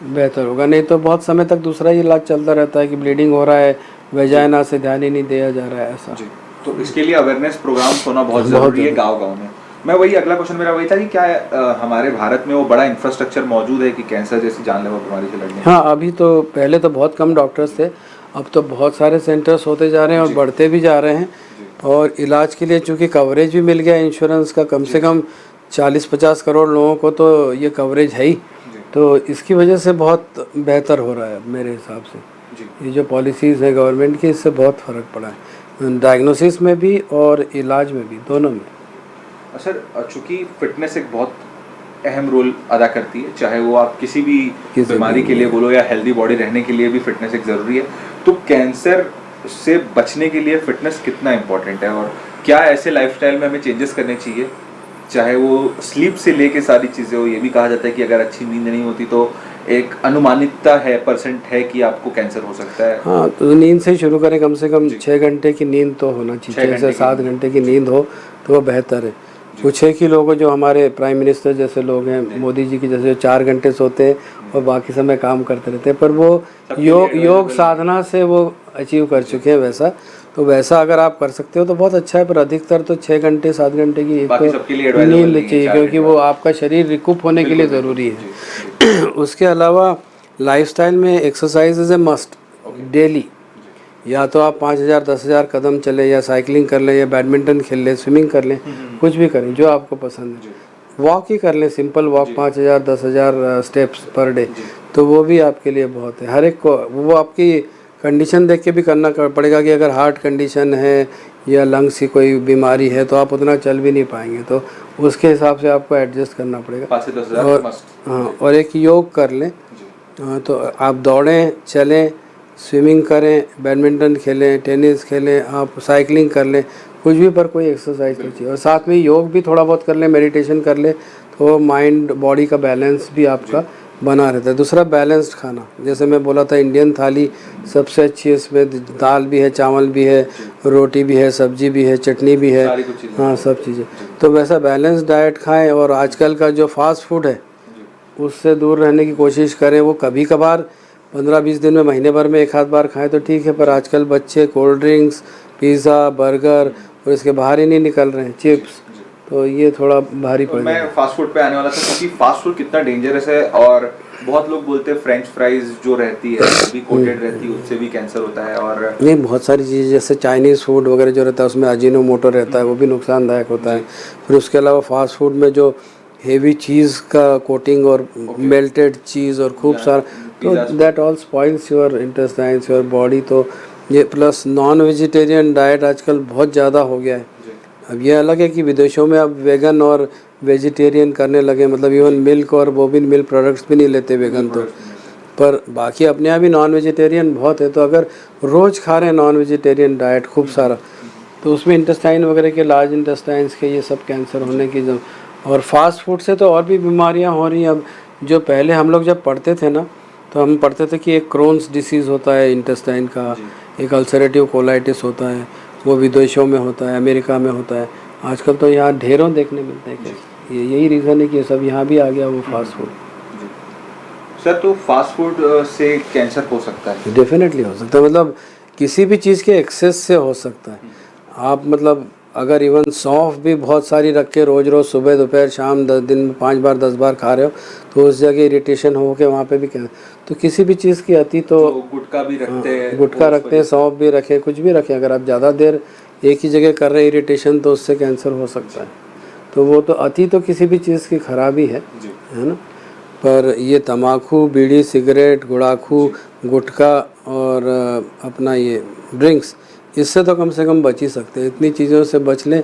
बेहतर होगा। नहीं तो बहुत समय तक दूसरा ही इलाज चलता रहता है कि ब्लीडिंग हो रहा है, वेजाइना से ध्यान ही नहीं दिया जा रहा है, ऐसा। तो इसके लिए अवेयरनेस प्रोग्राम्स होना बहुत ज़रूरी है गाँव-गाँव में। मैं वही अगला क्वेश्चन मेरा वही था कि क्या हमारे भारत में वो बड़ा इंफ्रास्ट्रक्चर मौजूद है कि कैंसर जैसी जानलेवा बीमारी से लड़ने? हाँ, अभी तो पहले तो बहुत कम डॉक्टर्स थे, अब तो बहुत सारे सेंटर्स होते जा रहे हैं और बढ़ते भी जा रहे हैं। और इलाज के लिए चूँकि कवरेज भी मिल गया इंश्योरेंस का, कम से कम 40-50 करोड़ लोगों को तो ये कवरेज है ही, तो इसकी वजह से बहुत बेहतर हो रहा है मेरे हिसाब से। ये जो पॉलिसीज़ है गवर्नमेंट की, इससे बहुत फ़र्क पड़ा है डायग्नोसिस में भी और इलाज में भी, दोनों में। सर चूँकि फिटनेस एक बहुत अहम रोल अदा करती है, चाहे वो आप किसी भी बीमारी के लिए बोलो या हेल्दी बॉडी रहने के लिए भी फिटनेस एक ज़रूरी है, तो कैंसर से बचने के लिए फिटनेस कितना इम्पोर्टेंट है और क्या ऐसे लाइफस्टाइल में हमें चेंजेस करने चाहिए, चाहे वो स्लीप से लेके सारी चीज़ें हो? ये भी कहा जाता है कि अगर अच्छी नींद नहीं होती तो एक अनुमानिकता है, परसेंट है कि आपको कैंसर हो सकता है। हाँ, तो नींद से ही शुरू करें, कम से कम 6 घंटे की नींद तो होना चाहिए, 6 से 7 घंटे की नींद हो तो वो बेहतर है। कुछ एक ही लोग जो हमारे प्राइम मिनिस्टर जैसे लोग हैं, मोदी जी की जैसे, 4 घंटे सोते हैं और बाकी समय काम करते रहते हैं, पर वो योग साधना से वो अचीव कर चुके हैं वैसा। तो वैसा अगर आप कर सकते हो तो बहुत अच्छा है, पर अधिकतर तो 6 घंटे 7 घंटे की एक तो नींद चाहिए, क्योंकि वो आपका शरीर रिकूप होने के लिए ज़रूरी है। उसके अलावा लाइफस्टाइल में exercise is a must daily. या तो आप 5,000 10,000 कदम चले, या साइकिलिंग कर लें, या बैडमिंटन खेल लें, स्विमिंग कर लें, कुछ भी करें जो आपको पसंद है। वॉक ही कर लें, simple walk, 5,000 10,000 steps per day, तो वो भी आपके लिए बहुत है। हर एक को वो आपकी कंडीशन देख के भी करना पड़ेगा कि अगर हार्ट कंडीशन है या लंग्स की कोई बीमारी है तो आप उतना चल भी नहीं पाएंगे, तो उसके हिसाब से आपको एडजस्ट करना पड़ेगा। 5 से 10,000 और मस्ट। हाँ, और एक योग कर लें। तो आप दौड़ें, चलें, स्विमिंग करें, बैडमिंटन खेलें, टेनिस खेलें, आप साइकिलिंग कर लें, कुछ भी, पर कोई एक्सरसाइज तो चाहिए। और साथ में योग भी थोड़ा बहुत कर लें, मेडिटेशन कर लें, तो माइंड बॉडी का बैलेंस भी आपका बना रहता है। दूसरा, बैलेंस्ड खाना, जैसे मैं बोला था इंडियन थाली सबसे अच्छी है, इसमें दाल भी है, चावल भी है, रोटी भी है, सब्जी भी है, चटनी भी है, हाँ सब चीज़ें। तो वैसा बैलेंस डाइट खाएं। और आजकल का जो फास्ट फूड है उससे दूर रहने की कोशिश करें। वो कभी कभार 15-20 दिन में, महीने भर में एक आध बार खाएं तो ठीक है, पर आजकल बच्चे कोल्ड ड्रिंक्स, पिज़्ज़ा, बर्गर और इसके बाहर ही नहीं निकल रहे हैं, चिप्स, तो ये थोड़ा भारी पड़ मैं फास्ट फूड पे आने वाला था, क्योंकि फास्ट फूड कितना डेंजरस है। और बहुत लोग बोलते हैं फ्रेंच फ्राइज जो रहती है वो भी कोटेड रहती है, उससे भी कैंसर होता है। और नहीं, बहुत सारी चीज़ें जैसे चाइनीज़ फूड वगैरह जो रहता है उसमें अजीनोमोटो रहता है, वो भी नुकसानदायक होता है। फिर उसके अलावा फास्ट फूड में जो हेवी चीज़ का कोटिंग और मेल्टेड चीज़ और खूब सारा, तो that all spoils your intestines, your body. तो ये प्लस नॉन वेजिटेरियन डाइट आजकल बहुत ज़्यादा हो गया है। अब ये अलग है कि विदेशों में अब वेगन और वेजिटेरियन करने लगे, मतलब इवन मिल्क और बोबिन मिल्क प्रोडक्ट्स भी नहीं लेते वेगन तो, पर बाकी अपने यहाँ भी नॉन वेजिटेरियन बहुत है। तो अगर रोज़ खा रहे हैं नॉन वेजिटेरियन डाइट खूब सारा, तो उसमें इंटेस्टाइन वगैरह के, लार्ज इंटेस्टाइन्स के, ये सब कैंसर होने की जो, और फास्ट फूड से तो और भी बीमारियां हो रही हैं। अब जो पहले हम लोग जब पढ़ते थे ना, तो हम पढ़ते थे कि एक क्रोन्स डिसीज़ होता है इंटेस्टाइन का, एक अल्सरेटिव कोलाइटिस होता है, वो विदेशों में होता है, अमेरिका में होता है। आजकल तो यहाँ ढेरों देखने मिलते हैं। यही रीज़न है कि ये सब यहाँ भी आ गया वो फास्ट फूड। सर तो फास्ट फूड से कैंसर हो सकता है? डेफिनेटली हो सकता है, मतलब किसी भी चीज़ के एक्सेस से हो सकता है। आप मतलब अगर इवन सौंफ भी बहुत सारी रख के रोज़ रोज़ सुबह दोपहर शाम 10 दिन में 5 बार 10 बार खा रहे हो, तो उस जगह इरिटेशन हो के वहाँ पे भी क्या, तो किसी भी चीज़ की अति तो गुटखा भी रखते हैं, गुटखा रखते हैं, सौंफ भी रखें, कुछ भी रखें, अगर आप ज़्यादा देर एक ही जगह कर रहे हैं इरिटेशन, तो उससे कैंसर हो सकता है। तो वो तो अति तो किसी भी चीज़ की खराबी है ना। पर ये तम्बाकू, बीड़ी, सिगरेट, गुड़ाखू, गुटखा और अपना ये ड्रिंक्स, इससे तो कम से कम बच ही सकते हैं। इतनी चीज़ों से बच लें,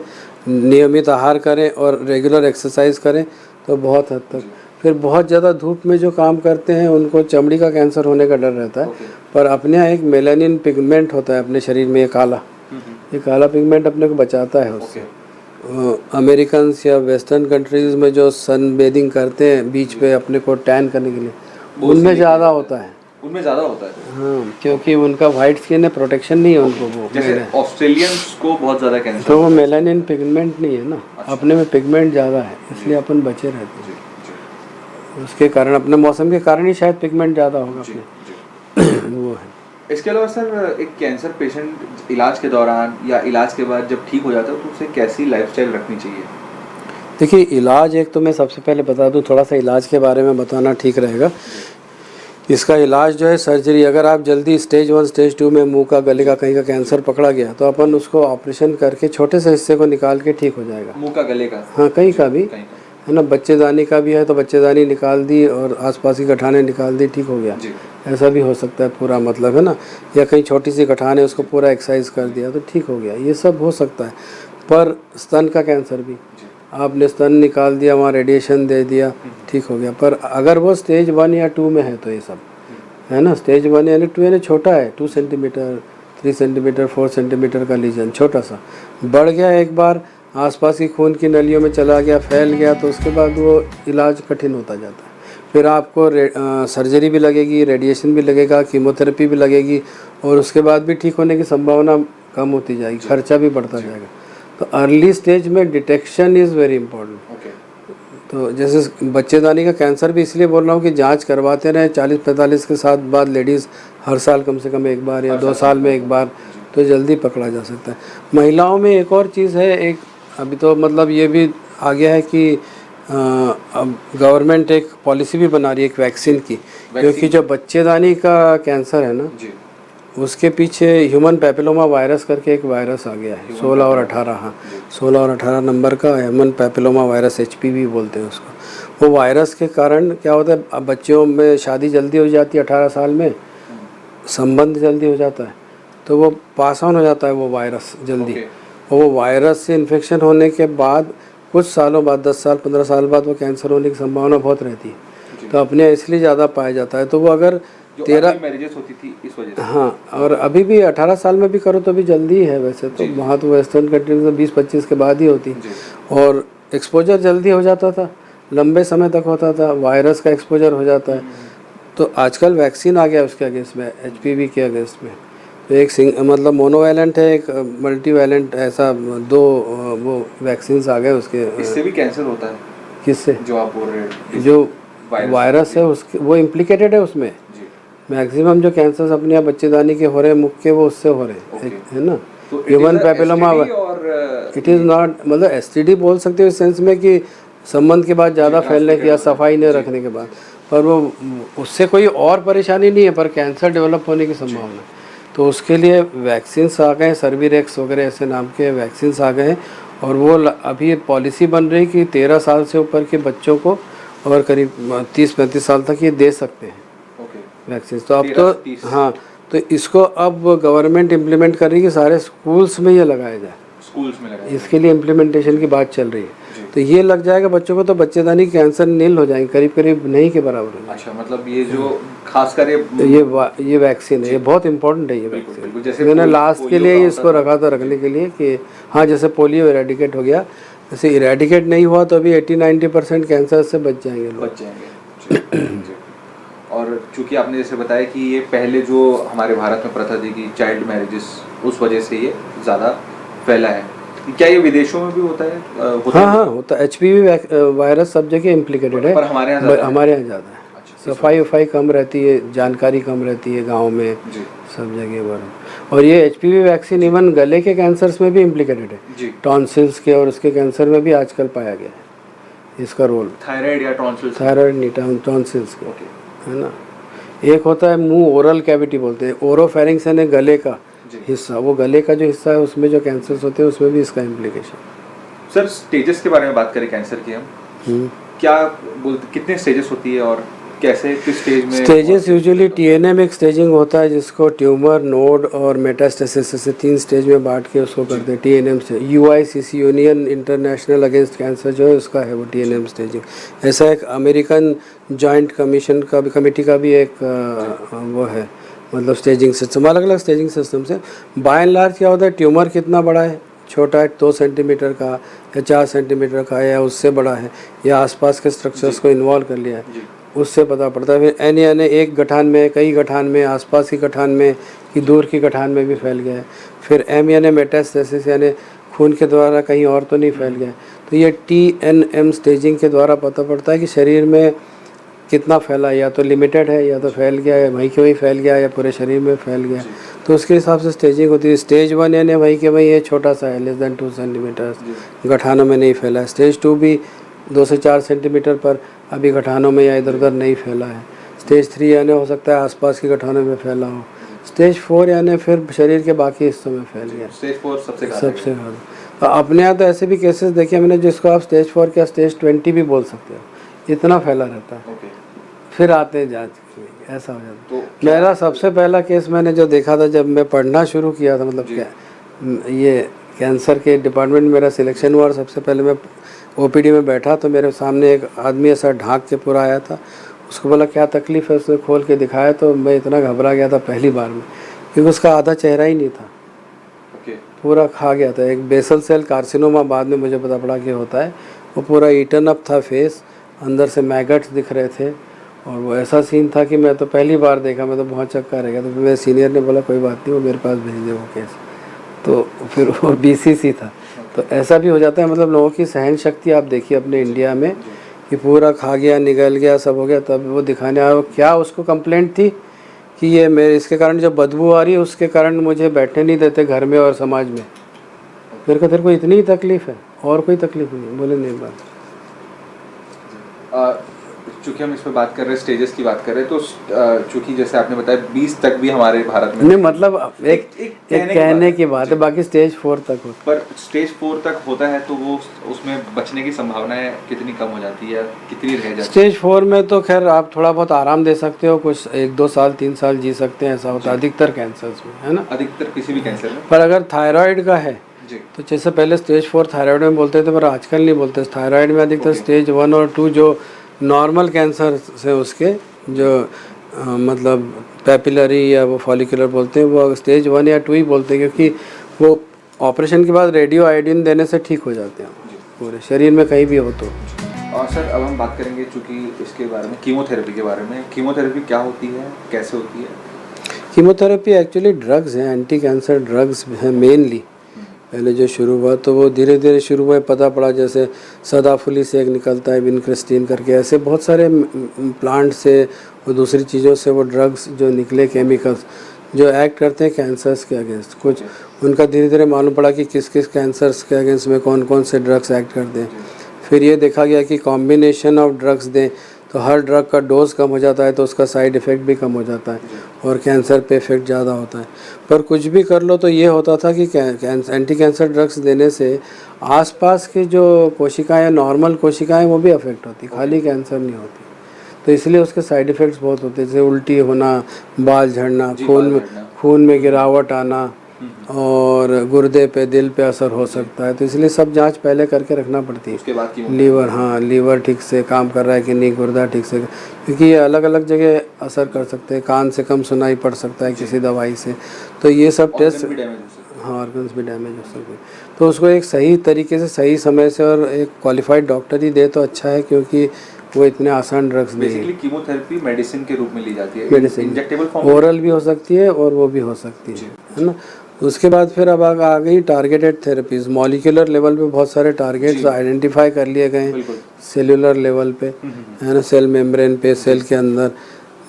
नियमित आहार करें और रेगुलर एक्सरसाइज करें तो बहुत हद तक। फिर बहुत ज़्यादा धूप में जो काम करते हैं उनको चमड़ी का कैंसर होने का डर रहता है। पर अपने यहाँ एक मेलानिन पिगमेंट होता है अपने शरीर में, ये काला पिगमेंट अपने को बचाता है उससे। अमेरिकन्स या वेस्टर्न कंट्रीज़ में जो सन बेदिंग करते हैं बीच पे अपने को टैन करने के लिए, उनमें ज़्यादा होता है। उनमें ज़्यादा होता है? हाँ, क्योंकि उनका वाइट स्किन है, प्रोटेक्शन नहीं है उनको। वो जैसे ऑस्ट्रेलियंस को बहुत ज़्यादा कैंसर, तो वो मेलानिन पिगमेंट नहीं है ना। अच्छा। अपने में पिगमेंट ज़्यादा है, इसलिए अपन बचे रहते हैं। उसके कारण, अपने मौसम के कारण ही शायद पिगमेंट ज़्यादा होगा अपने। वो है। इसके अलावा सर, एक कैंसर पेशेंट इलाज के दौरान या इलाज के बाद जब ठीक हो जाता है तो उसे कैसी लाइफस्टाइल रखनी चाहिए? देखिए इलाज, एक तो मैं सबसे पहले बता दूं, थोड़ा सा इलाज के बारे में बताना ठीक रहेगा। इसका इलाज जो है सर्जरी, अगर आप जल्दी स्टेज 1 स्टेज 2 में मुंह का गले का कहीं का कैंसर पकड़ा गया तो अपन उसको ऑपरेशन करके छोटे से हिस्से को निकाल के ठीक हो जाएगा। मुंह का, गले का, हाँ कहीं का भी कहीं का। है ना। बच्चेदानी का भी है तो बच्चेदानी निकाल दी और आसपास की गठाने निकाल दी, ठीक हो गया। ऐसा भी हो सकता है पूरा, मतलब है ना। या कहीं छोटी सी गठान है उसको पूरा एक्सरसाइज कर दिया तो ठीक हो गया, ये सब हो सकता है। पर स्तन का कैंसर भी, आपने स्तन निकाल दिया, वहाँ रेडिएशन दे दिया, ठीक हो गया। पर अगर वो स्टेज 1 या 2 में है तो ये सब है ना। स्टेज 1 यानी 2 यानी छोटा है, 2 सेंटीमीटर 3 सेंटीमीटर 4 सेंटीमीटर का लीजन, छोटा सा। बढ़ गया एक बार, आसपास की खून की नलियों में चला गया, फैल गया, तो उसके बाद वो इलाज कठिन होता जाता है। फिर आपको सर्जरी भी लगेगी, रेडिएशन भी लगेगा, कीमोथेरेपी भी लगेगी, और उसके बाद भी ठीक होने की संभावना कम होती जाएगी, खर्चा भी बढ़ता जाएगा। तो अर्ली स्टेज में डिटेक्शन इज़ वेरी इंपॉर्टेंट। तो जैसे बच्चेदानी का कैंसर भी इसलिए बोल रहा हूँ कि जांच करवाते रहे 40-45 के साथ बाद लेडीज़ हर साल कम से कम एक बार या 2 साल में एक बार, तो जल्दी पकड़ा जा सकता है। महिलाओं में एक और चीज़ है, एक अभी तो मतलब ये भी आ गया है कि अब गवर्नमेंट एक पॉलिसी भी बना रही है एक वैक्सीन की, क्योंकि जो बच्चेदानी का कैंसर है ना, उसके पीछे ह्यूमन पैपिलोमा वायरस करके एक वायरस आ गया है, 16 और 18, हाँ 16 और 18 नंबर का ह्यूमन पैपिलोमा वायरस, HPV बोलते हैं उसको। वो वायरस के कारण क्या होता है, अब बच्चों में शादी जल्दी हो जाती है, 18 साल में संबंध जल्दी हो जाता है, तो वो पास ऑन हो जाता है वो वायरस जल्दी। और वो वायरस से इन्फेक्शन होने के बाद कुछ सालों बाद, 10 साल 15 साल बाद, वो कैंसर होने की संभावना बहुत रहती है। तो अपने इसलिए ज़्यादा पाया जाता है। तो वो अगर 13 मैरिजेस होती थी इस वजह से, हाँ, और अभी भी 18 साल में भी करो तो भी जल्दी है वैसे तो। वहाँ तो वेस्टर्न कंट्रीज में 20-25 के बाद ही होती, और एक्सपोजर जल्दी हो जाता था, लंबे समय तक होता था, वायरस का एक्सपोजर हो जाता है। तो आजकल वैक्सीन आ गया उसके अगेंस्ट में, HPV के अगेंस्ट में। तो एक मतलब मोनोवैलेंट है, एक मल्टीवैलेंट, ऐसा 2 वो वैक्सीन्स आ गए उसके। इससे भी कैंसर होता है? किससे? जो आप बोल रहे हैं, जो वायरस है उसके, वो इम्प्लिकेटेड है उसमें। मैक्सिमम जो कैंसर्स अपने यहाँ बच्चेदानी के हो रहे हैं, मुख के, वो उससे हो रहे हैं, है ना। Human papilloma, it is not, मतलब STD बोल सकते हो इस सेंस में कि संबंध के बाद ज़्यादा फैलने की या सफाई नहीं रखने के बाद, पर वो उससे कोई और परेशानी नहीं है, पर कैंसर डेवलप होने की संभावना है। तो उसके लिए वैक्सीन्स आ गए, सर्विरेक्स वगैरह ऐसे नाम के वैक्सीन्स आ गए हैं, और वो अभी पॉलिसी बन रही कि 13 साल से ऊपर के बच्चों को और करीब 30-35 साल तक ये दे सकते हैं वैक्सीन। तो अब तो हाँ, तो इसको अब गवर्नमेंट इम्प्लीमेंट कर रही है कि सारे स्कूल्स में ये लगाया जाए, स्कूल्स में लगाया, इसके लिए इम्प्लीमेंटेशन की बात चल रही है। तो ये लग जाएगा बच्चों को, तो बच्चेदानी कैंसर नील हो जाएंगे, करीब करीब नहीं के बराबर हो। अच्छा, मतलब ये जो खासकर ये वैक्सीन है, ये बहुत इंपॉर्टेंट है ये वैक्सीन। मैंने लास्ट के लिए इसको रखा था, रखने के लिए कि हाँ, जैसे पोलियो इरेडिकेट हो गया, जैसे इरेडिकेट नहीं हुआ तो अभी 80-90% कैंसर से बच जाएंगे लोग। और चूंकि आपने जैसे बताया कि ये पहले जो हमारे भारत में प्रथा थी कि चाइल्ड मैरिजेस, उस वजह से ये ज़्यादा फैला है। क्या ये विदेशों में भी होता है? हाँ, होता है। HPV वायरस सब जगह इम्प्लिकेटेड है, पर हमारे यहाँ ज़्यादा है। सफाई वफाई कम रहती है, जानकारी कम रहती है गाँव में, सब जगह पर। और ये HPV वैक्सीन इवन गले के कैंसर्स में भी इम्प्लिकेटेड है, टॉन्सिल्स के और उसके कैंसर में भी आजकल पाया गया है इसका रोल। थायराइड या टॉन्सिल्स? थायराइड नहीं, टॉन्सिल्स के, है ना। एक होता है मुंह, ओरल कैविटी बोलते हैं, ओरोफेरिंक्स यानी गले का हिस्सा, वो गले का जो हिस्सा है उसमें जो कैंसर्स होते हैं उसमें भी इसका इम्प्लिकेशन। सर, स्टेजेस के बारे में बात करें कैंसर की हम, क्या बोलते, कितने स्टेजेस होती है और कैसे, किस स्टेज में? स्टेजेस यूजुअली TNM एक स्टेजिंग होता है जिसको ट्यूमर, नोड और मेटास्टेसिस से 3 स्टेज में बांट के उसको करते हैं TNM से। UICC, union international against cancer जो है उसका है वो TNM स्टेजिंग। ऐसा एक अमेरिकन जॉइंट कमीशन का भी, कमेटी का भी एक वो है, मतलब स्टेजिंग सिस्टम, अलग अलग स्टेजिंग सिस्टम से। बाय एंड लार्ज क्या होता है, ट्यूमर कितना बड़ा है, छोटा है 2 सेंटीमीटर का या 4 सेंटीमीटर का है या उससे बड़ा है, या आसपास के स्ट्रक्चर्स को इन्वॉल्व कर लिया है, उससे पता पड़ता है। फिर यानी एक गठान में, कई गठान में, आसपास की गठान में कि दूर की गठान में भी फैल गया है। फिर M यानी मेटास्टेसिस, यानी खून के द्वारा कहीं और तो नहीं फैल गया। तो ये TNM स्टेजिंग के द्वारा पता पड़ता है कि शरीर में कितना फैला, या तो लिमिटेड है या तो फैल गया है, वहीं के वहीं फैल गया या पूरे शरीर में फैल गया। तो उसके हिसाब से स्टेजिंग होती है। स्टेज 1 यानी भाई कि भाई ये छोटा सा है, लेस देन 2 सेंटीमीटर, गठानों में नहीं फैला है। स्टेज 2 भी 2 से 4 सेंटीमीटर पर अभी गठानों में या इधर उधर नहीं फैला है। स्टेज 3 यानी हो सकता है आसपास के गठानों में फैला हो। स्टेज 4 यानी फिर शरीर के बाकी हिस्सों में फैल गया। स्टेज 4 सबसे ज़्यादा। तो अपने यहाँ तो ऐसे भी केसेस देखे मैंने जिसको आप स्टेज 4 क्या स्टेज 20 भी बोल सकते हो, इतना फैला रहता है। फिर आते हैं जाँच, ऐसा हो जाता है। तो मेरा सबसे पहला केस मैंने जो देखा था जब मैं पढ़ना शुरू किया था, मतलब क्या ये कैंसर के डिपार्टमेंट में मेरा सिलेक्शन हुआ और सबसे पहले मैं ओपीडी में बैठा तो मेरे सामने एक आदमी ऐसा ढाँक के पूरा आया था। उसको बोला क्या तकलीफ़ है, उसने खोल के दिखाया तो मैं इतना घबरा गया था पहली बार में, क्योंकि उसका आधा चेहरा ही नहीं था, पूरा खा गया था। एक बेसल सेल कार्सिनोमा बाद में मुझे पता पड़ा कि होता है। वो पूरा ईटन अप था फेस, अंदर से मैगट्स दिख रहे थे और वो ऐसा सीन था कि मैं तो पहली बार देखा, मैं तो बहुत चक्का रह गया। तो फिर मेरे सीनियर ने बोला कोई बात नहीं, वो मेरे पास भेज दे वो केस। तो फिर वो BCC था। तो ऐसा भी हो जाता है, मतलब लोगों की सहन शक्ति आप देखिए अपने इंडिया में कि पूरा खा गया, निगल गया, सब हो गया, तब वो दिखाने आया। क्या उसको कंप्लेंट थी कि ये मेरे इसके कारण जो बदबू आ रही है उसके कारण मुझे बैठने नहीं देते घर में और समाज में। मेरे को तेरे को इतनी तकलीफ़ है और कोई तकलीफ नहीं। बोले नहीं बात। चूँकि हम इस पर बात कर रहे हैं, स्टेजेस की बात कर रहे हैं, तो चूँकि जैसे आपने बताया 20 तक भी हमारे भारत में नहीं, मतलब एक कहने की बात है, बाकी स्टेज 4 तक होता है। पर स्टेज 4 तक होता है तो वो उसमें बचने की संभावनाएं कितनी कम हो जाती है, कितनी रह जाती है? स्टेज 4 में तो खैर आप थोड़ा बहुत आराम दे सकते हो, कुछ 1-2 साल 3 साल जी सकते हैं, ऐसा होता है अधिकतर कैंसर्स में, है ना, अधिकतर किसी भी कैंसर में। पर अगर थायराइड का है तो जैसे पहले स्टेज 4 थायराइड में बोलते थे पर आजकल नहीं बोलते। थायराइड में अधिकतर स्टेज 1 और 2 जो नॉर्मल कैंसर से उसके जो मतलब पैपिलरी या वो फॉलिकुलर बोलते हैं, वो स्टेज 1 या 2 ही बोलते हैं, क्योंकि वो ऑपरेशन के बाद रेडियो आयोडीन देने से ठीक हो जाते हैं पूरे शरीर में कहीं भी हो तो। और सर अब हम बात करेंगे चूँकि इसके बारे में, कीमोथेरेपी के बारे में। कीमोथेरेपी क्या होती है, कैसे होती है? कीमोथेरेपी एक्चुअली ड्रग्स हैं, एंटी कैंसर ड्रग्स हैं मेनली। पहले जो शुरू हुआ तो वो धीरे धीरे शुरू हुआ, पता पड़ा जैसे सदाफुली से एक निकलता है विनक्रिस्टीन करके, ऐसे बहुत सारे प्लांट से और दूसरी चीज़ों से वो ड्रग्स जो निकले, केमिकल्स जो एक्ट करते हैं कैंसर्स के अगेंस्ट। कुछ उनका धीरे धीरे मालूम पड़ा कि किस किस कैंसर्स के अगेंस्ट में कौन कौन से ड्रग्स एक्ट करते हैं। फिर ये देखा गया कि कॉम्बिनेशन ऑफ ड्रग्स दें तो हर ड्रग का डोज कम हो जाता है तो उसका साइड इफ़ेक्ट भी कम हो जाता है और कैंसर पे इफ़ेक्ट ज़्यादा होता है। पर कुछ भी कर लो तो ये होता था कि एंटी कैंसर ड्रग्स देने से आसपास की जो कोशिकाएं, नॉर्मल कोशिकाएं, वो भी अफेक्ट होती, खाली कैंसर नहीं होती। तो इसलिए उसके साइड इफ़ेक्ट्स बहुत होते हैं, जैसे उल्टी होना, बाल झड़ना, खून में गिरावट आना और गुर्दे पे, दिल पे असर हो सकता है। तो इसलिए सब जांच पहले करके रखना पड़ती है। उसके बाद की लीवर, हाँ लीवर ठीक से काम कर रहा है कि नहीं, गुर्दा ठीक से, क्योंकि ये अलग अलग जगह असर कर सकते हैं। कान से कम सुनाई पड़ सकता है किसी दवाई से, तो ये सब टेस्ट, हाँ ऑर्गन्स भी डैमेज हो सकते हैं। तो उसको एक सही तरीके से, सही समय से और एक क्वालिफाइड डॉक्टर ही दे तो अच्छा है, क्योंकि वो इतने आसान ड्रग्स नहीं है। कीमोथेरेपी मेडिसिन के रूप में ली जाती है, मेडिसिन इंजेक्टेबल फॉर्म, ओरल भी हो सकती है और वो भी हो सकती है ना। उसके बाद फिर अब आ गई टारगेटेड थेरेपीज। मॉलिक्यूलर लेवल पे बहुत सारे टारगेट्स आइडेंटिफाई कर लिए गए हैं, सेल्यूलर लेवल पे, है ना, सेल मेम्ब्रेन पे, सेल के अंदर।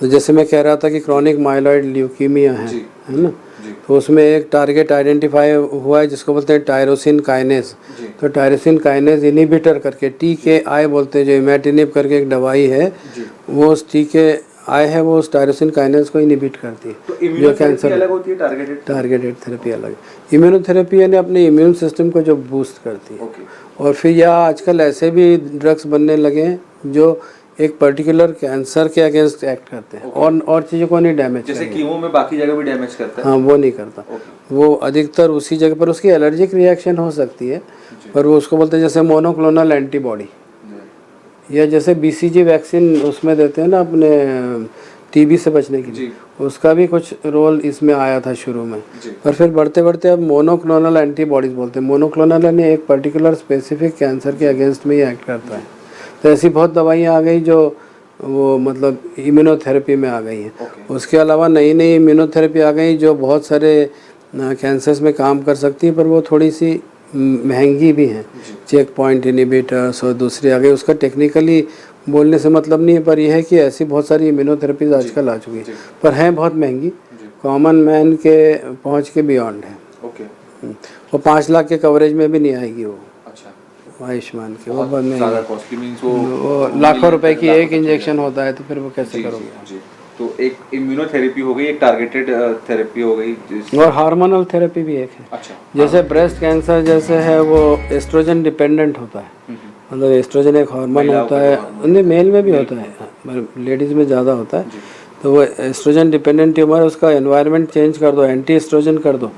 तो जैसे मैं कह रहा था कि क्रॉनिक माइलॉइड ल्यूकीमिया है ना, तो उसमें एक टारगेट आइडेंटिफाई हुआ है जिसको बोलते हैं टायरोसिन काइनेज। तो टायरोसिन काइनेज इनिबिटर करके, TKI बोलते हैं, जो इमेटिनिब करके एक दवाई है, वो TKI है, वो उस टायरोसिन काइनेज को इनिबिट करती है। तो इम्यूनोथेरेपी अलग होती है, टारगेटेड थेरेपी अलग। इम्यूनोथेरेपी यानी अपने इम्यून सिस्टम को जो बूस्ट करती है। और फिर यह आजकल ऐसे भी ड्रग्स बनने लगे हैं जो एक पर्टिकुलर कैंसर के अगेंस्ट एक्ट करते हैं और चीज़ों को नहीं डैमेज, जैसे कीमो में बाकी जगह भी डैमेज करता है। हाँ, वो नहीं करता। वो अधिकतर उसी जगह पर, उसकी एलर्जिक रिएक्शन हो सकती है, पर वो उसको बोलते हैं जैसे मोनोक्लोनल एंटीबॉडी, या जैसे BCG वैक्सीन उसमें देते हैं ना अपने TB से बचने के लिए, उसका भी कुछ रोल इसमें आया था शुरू में। पर फिर बढ़ते बढ़ते अब मोनोक्लोनल एंटीबॉडीज़ बोलते हैं। मोनोक्लोनल यानी एक पर्टिकुलर स्पेसिफिक कैंसर के अगेंस्ट में ही एक्ट करता है। तो ऐसी बहुत दवाइयाँ आ गई जो वो मतलब इम्यूनोथेरेपी में आ गई हैं। उसके अलावा नई नई इम्यूनोथेरेपी आ गई जो बहुत सारे कैंसर्स में काम कर सकती है, पर वो थोड़ी सी महंगी भी हैं। चेक पॉइंट इनिबिटर्स और दूसरी आ गई, उसका टेक्निकली बोलने से मतलब नहीं है, पर यह है कि ऐसी बहुत सारी इम्यूनोथेरेपीज आजकल आ चुकी है, पर हैं बहुत महंगी कॉमन मैन के पहुंच के बियॉन्ड है। ओके। वो 5 लाख के कवरेज में भी नहीं आएगी वो अच्छा, आयुष्मान की, वो बहुत बहुत ज़्यादा महंगी। कॉस्टली मीन्स वो वो लाखों रुपए की लाखों एक तक चले इंजेक्शन जाएगा। होता है, तो फिर वो कैसे जी करोगे। जी। तो एक इम्यूनोथेरेपी हो गई, एक टारगेटेड थेरेपी हो गई और हार्मोनल थेरेपी भी एक है। अच्छा। जैसे ब्रेस्ट कैंसर जैसे है वो एस्ट्रोजन डिपेंडेंट होता है, मतलब एस्ट्रोजन एक हार्मोन महिलाओं होता का जो है, हार्मोन नहीं होता है, मेल में भी मेल होता में है, लेडीज़ में ज़्यादा होता है। जी। तो वो एस्ट्रोजन डिपेंडेंट ट्यूमर है, उसका एनवायरनमेंट चेंज कर दो, एंटी एस्ट्रोजन कर दो,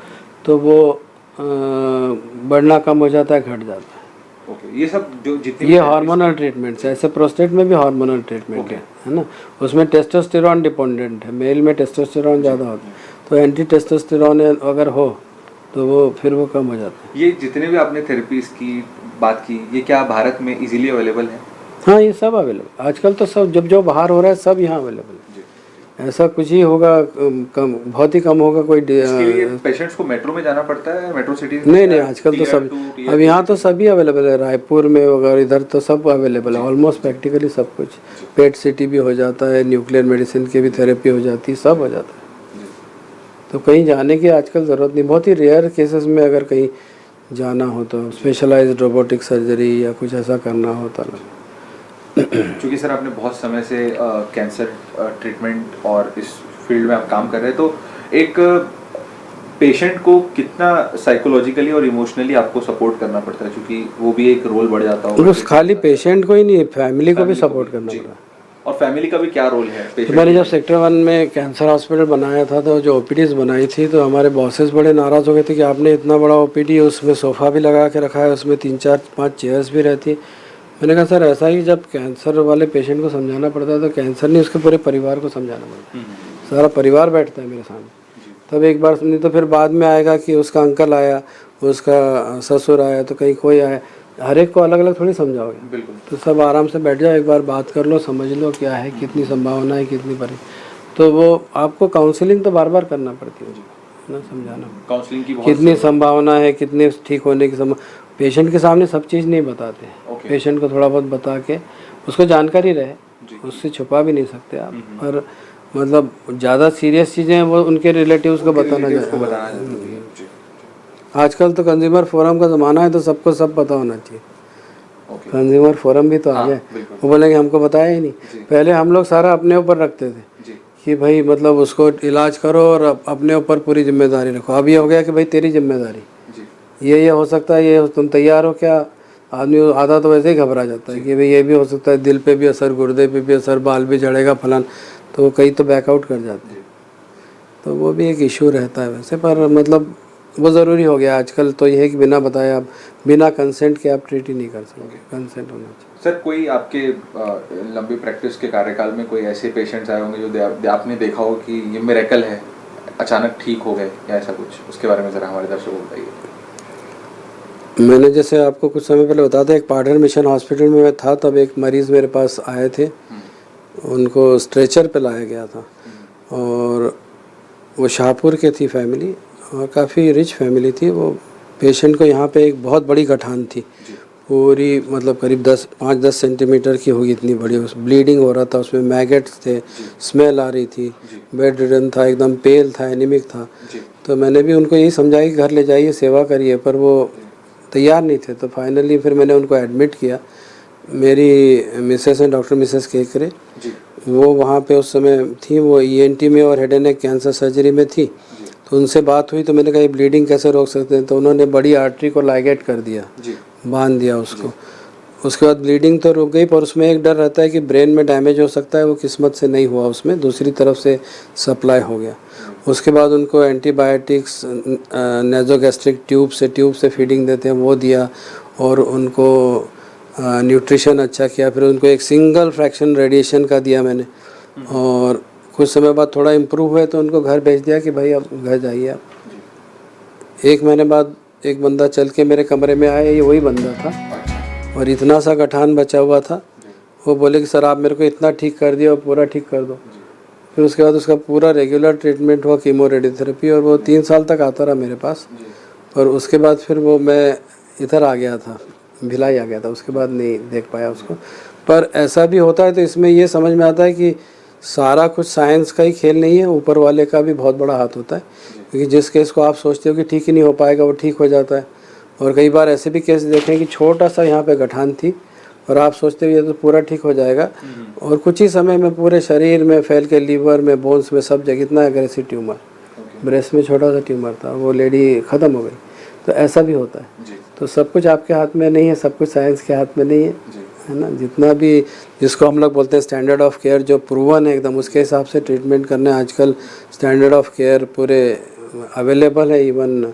तो वो बढ़ना कम हो जाता है, घट जाता है। ओके, ये सब जो जितनी ये भी हार्मोनल ट्रीटमेंट्स है, ऐसे प्रोस्टेट में भी हार्मोनल ट्रीटमेंट ओके। है ना। उसमें टेस्टोस्टेरॉन डिपेंडेंट है, मेल में टेस्टोस्टेरॉन ज़्यादा होता है, तो एंटी टेस्टोस्टेरॉन अगर हो तो वो फिर वो कम हो जाता है। ये जितने भी आपने थेरेपीज की बात की, ये क्या भारत में इजीली अवेलेबल है? हाँ, ये सब अवेलेबल आजकल तो, सब जब जो बाहर हो रहा है सब यहाँ अवेलेबल है। जी। ऐसा कुछ ही होगा कम, बहुत ही कम होगा कोई इसके लिए पेशेंट्स को मेट्रो में जाना पड़ता है, मेट्रो सिटीज में, नहीं नहीं, या आजकल तो Tier सब, 2, Tier अब 3 यहाँ तो सिटी? सभी अवेलेबल है, रायपुर में वगैरह इधर तो सब अवेलेबल है, ऑलमोस्ट प्रैक्टिकली सब कुछ। पेट सिटी भी हो जाता है, न्यूक्लियर मेडिसिन की भी थेरेपी हो जाती है, सब हो जाता है। जी। तो कहीं जाने की आजकल ज़रूरत नहीं, बहुत ही रेयर केसेस में अगर कहीं जाना हो तो स्पेशलाइज्ड रोबोटिक सर्जरी या कुछ ऐसा करना होता ना। क्योंकि सर आपने बहुत समय से कैंसर ट्रीटमेंट और इस फील्ड में आप काम कर रहे हैं, तो एक पेशेंट को कितना साइकोलॉजिकली और इमोशनली आपको सपोर्ट करना पड़ता है, क्योंकि वो भी एक रोल बढ़ जाता होगा। बस खाली पेशेंट को ही नहीं, फैमिली को भी सपोर्ट करना जी। पड़ा। और फैमिली का भी क्या रोल है तो पेशेंट? मैंने जब सेक्टर 1 में कैंसर हॉस्पिटल बनाया था, तो जो ओपीडीज़ बनाई थी, तो हमारे बॉसेस बड़े नाराज़ हो गए थे कि आपने इतना बड़ा ओपीडी, उसमें सोफ़ा भी लगा के रखा है, उसमें 3-4-5 चेयर्स भी रहती है। मैंने कहा सर ऐसा ही जब कैंसर वाले पेशेंट को समझाना पड़ता है, तो कैंसर नहीं, उसके पूरे परिवार को समझाना पड़ता है। सारा परिवार बैठता है मेरे सामने, तब एक बार नहीं तो फिर बाद में आएगा कि उसका अंकल आया, उसका ससुर आया, तो कहीं कोई आया, हर एक को अलग अलग थोड़ी समझाओगे। बिल्कुल। तो सब आराम से बैठ जाओ, एक बार बात कर लो, समझ लो क्या है, कितनी संभावना है, कितनी परी, तो वो आपको काउंसलिंग तो बार बार करना पड़ती है ना, समझाना काउंसलिंग की बहुत कितनी संभावना है, कितने ठीक होने की संभावना। पेशेंट के सामने सब चीज़ नहीं बताते, ओके। पेशेंट को थोड़ा बहुत बता के उसको जानकारी रहे, जी। उससे छुपा भी नहीं सकते आप, पर मतलब ज़्यादा सीरियस चीज़ें हैं वो उनके रिलेटिव्स को बताना जरूरी है। जी। आजकल तो कंज्यूमर फोरम का ज़माना है, तो सबको सब पता होना चाहिए। ओके। कंज्यूमर फोरम भी तो आ गया, बिल्कुल। वो बोलेंगे हमको बताया ही नहीं। पहले हम लोग सारा अपने ऊपर रखते थे जी। कि भाई मतलब उसको इलाज करो और अपने ऊपर पूरी जिम्मेदारी रखो। अब ये हो गया कि भाई तेरी जिम्मेदारी, जी। ये हो सकता है, ये तुम तैयार हो क्या। आदमी आधा तो वैसे ही घबरा जाता है कि भाई ये भी हो सकता है, दिल पे भी असर, गुर्दे पे भी असर, बाल भी झड़ेगा फलान, तो कई तो बैकआउट कर जाते हैं। तो वो भी एक इशू रहता है वैसे, पर मतलब वो ज़रूरी हो गया आजकल तो, ये है कि बिना बताए आप, बिना कंसेंट के आप ट्रीट ही नहीं कर सकते, कंसेंट होना चाहिए। सर कोई आपके लंबी प्रैक्टिस के कार्यकाल में कोई ऐसे पेशेंट्स आए होंगे जो आपने देखा हो कि ये मिरेकल है, अचानक ठीक हो गए, या ऐसा कुछ, उसके बारे में ज़रा हमारे दर्शकों को बताइए। मैंने जैसे आपको कुछ समय पहले बताया था, एक पार्टनर मिशन हॉस्पिटल में मैं था, तब एक मरीज़ मेरे पास आए थे, उनको स्ट्रेचर पे लाया गया था, और वो शाहपुर के थी फैमिली, और काफ़ी रिच फैमिली थी। वो पेशेंट को यहाँ पे एक बहुत बड़ी गठान थी, पूरी मतलब करीब 5-10 सेंटीमीटर की होगी, इतनी बड़ी, उस ब्लीडिंग हो रहा था, उसमें मैगेट्स थे, स्मेल आ रही थी, बेड रिडन था, एकदम पेल था, एनीमिक था। तो मैंने भी उनको यही समझाया कि घर ले जाइए, सेवा करिए, पर वो तैयार नहीं थे। तो फाइनली फिर मैंने उनको एडमिट किया। मेरी मिसेस हैं, डॉक्टर मिसेस केकरे, वो वहाँ पे उस समय थी, वो ENT में और head and neck cancer surgery में थी। तो उनसे बात हुई, तो मैंने कहा ये ब्लीडिंग कैसे रोक सकते हैं, तो उन्होंने बड़ी आर्टरी को लाइगेट कर दिया, बांध दिया उसको। उसके बाद ब्लीडिंग तो रुक गई, पर उसमें एक डर रहता है कि ब्रेन में डैमेज हो सकता है, वो किस्मत से नहीं हुआ, उसमें दूसरी तरफ से सप्लाई हो गया। उसके बाद उनको एंटीबायोटिक्स, नेज़ोगैस्ट्रिक ट्यूब से फीडिंग देते हैं, वो दिया, और उनको न्यूट्रिशन अच्छा किया। फिर उनको एक सिंगल फ्रैक्शन रेडिएशन का दिया मैंने, और कुछ समय बाद थोड़ा इम्प्रूव हुए तो उनको घर भेज दिया कि भाई अब घर जाइए आप। 1 महीने बाद एक बंदा चल के मेरे कमरे में आया, ये वही बंदा था, और इतना सा गठान बचा हुआ था। वो बोले कि सर आप मेरे को इतना ठीक कर दिया और पूरा ठीक कर दो। फिर उसके बाद उसका पूरा रेगुलर ट्रीटमेंट हुआ, कीमो रेडियोथेरेपी, और वो 3 साल तक आता रहा मेरे पास। और उसके बाद फिर वो मैं इधर आ गया था, भिलाई आ गया था, उसके बाद नहीं देख पाया उसको। पर ऐसा भी होता है, तो इसमें ये समझ में आता है कि सारा कुछ साइंस का ही खेल नहीं है, ऊपर वाले का भी बहुत बड़ा हाथ होता है। क्योंकि जिस केस को आप सोचते हो कि ठीक ही नहीं हो पाएगा, वो ठीक हो जाता है। और कई बार ऐसे भी केस देखे हैं कि छोटा सा यहाँ पे गठान थी और आप सोचते हो ये तो पूरा ठीक हो जाएगा, और कुछ ही समय में पूरे शरीर में फैल के, लीवर में, बोन्स में, सब जगह इतना एग्रेसिव ट्यूमर। ब्रेस्ट में छोटा सा ट्यूमर था, वो लेडी ख़त्म हो गई। तो ऐसा भी होता है। तो सब कुछ आपके हाथ में नहीं है, सब कुछ साइंस के हाथ में नहीं है ना। जितना भी जिसको हम लोग बोलते हैं स्टैंडर्ड ऑफ केयर, जो प्रूवन है एकदम, उसके हिसाब से ट्रीटमेंट करने आजकल स्टैंडर्ड ऑफ केयर पूरे अवेलेबल है, इवन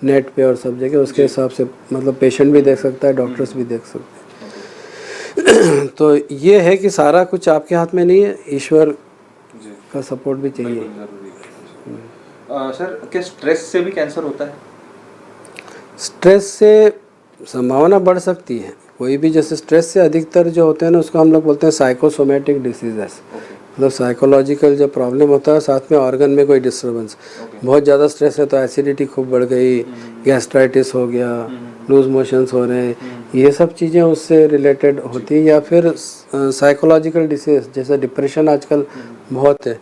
नेट पे और सब जगह। उसके हिसाब से मतलब पेशेंट भी देख सकता है, डॉक्टर्स भी देख सकते हैं। तो ये है कि सारा कुछ आपके हाथ में नहीं है, ईश्वर का सपोर्ट भी चाहिए। सर, क्या स्ट्रेस से भी कैंसर होता है? स्ट्रेस से संभावना बढ़ सकती है कोई भी। जैसे स्ट्रेस से अधिकतर जो होते हैं ना, उसको हम लोग बोलते हैं साइकोसोमेटिक डिसीजेस। मतलब साइकोलॉजिकल जो प्रॉब्लम होता है, साथ में ऑर्गन में कोई डिस्टर्बेंस। बहुत ज़्यादा स्ट्रेस है तो एसिडिटी खूब बढ़ गई, गैस्ट्राइटिस हो गया, लूज मोशंस हो रहे हैं, ये सब चीज़ें उससे रिलेटेड होती है। या फिर साइकोलॉजिकल डिसीज जैसे डिप्रेशन आजकल बहुत है।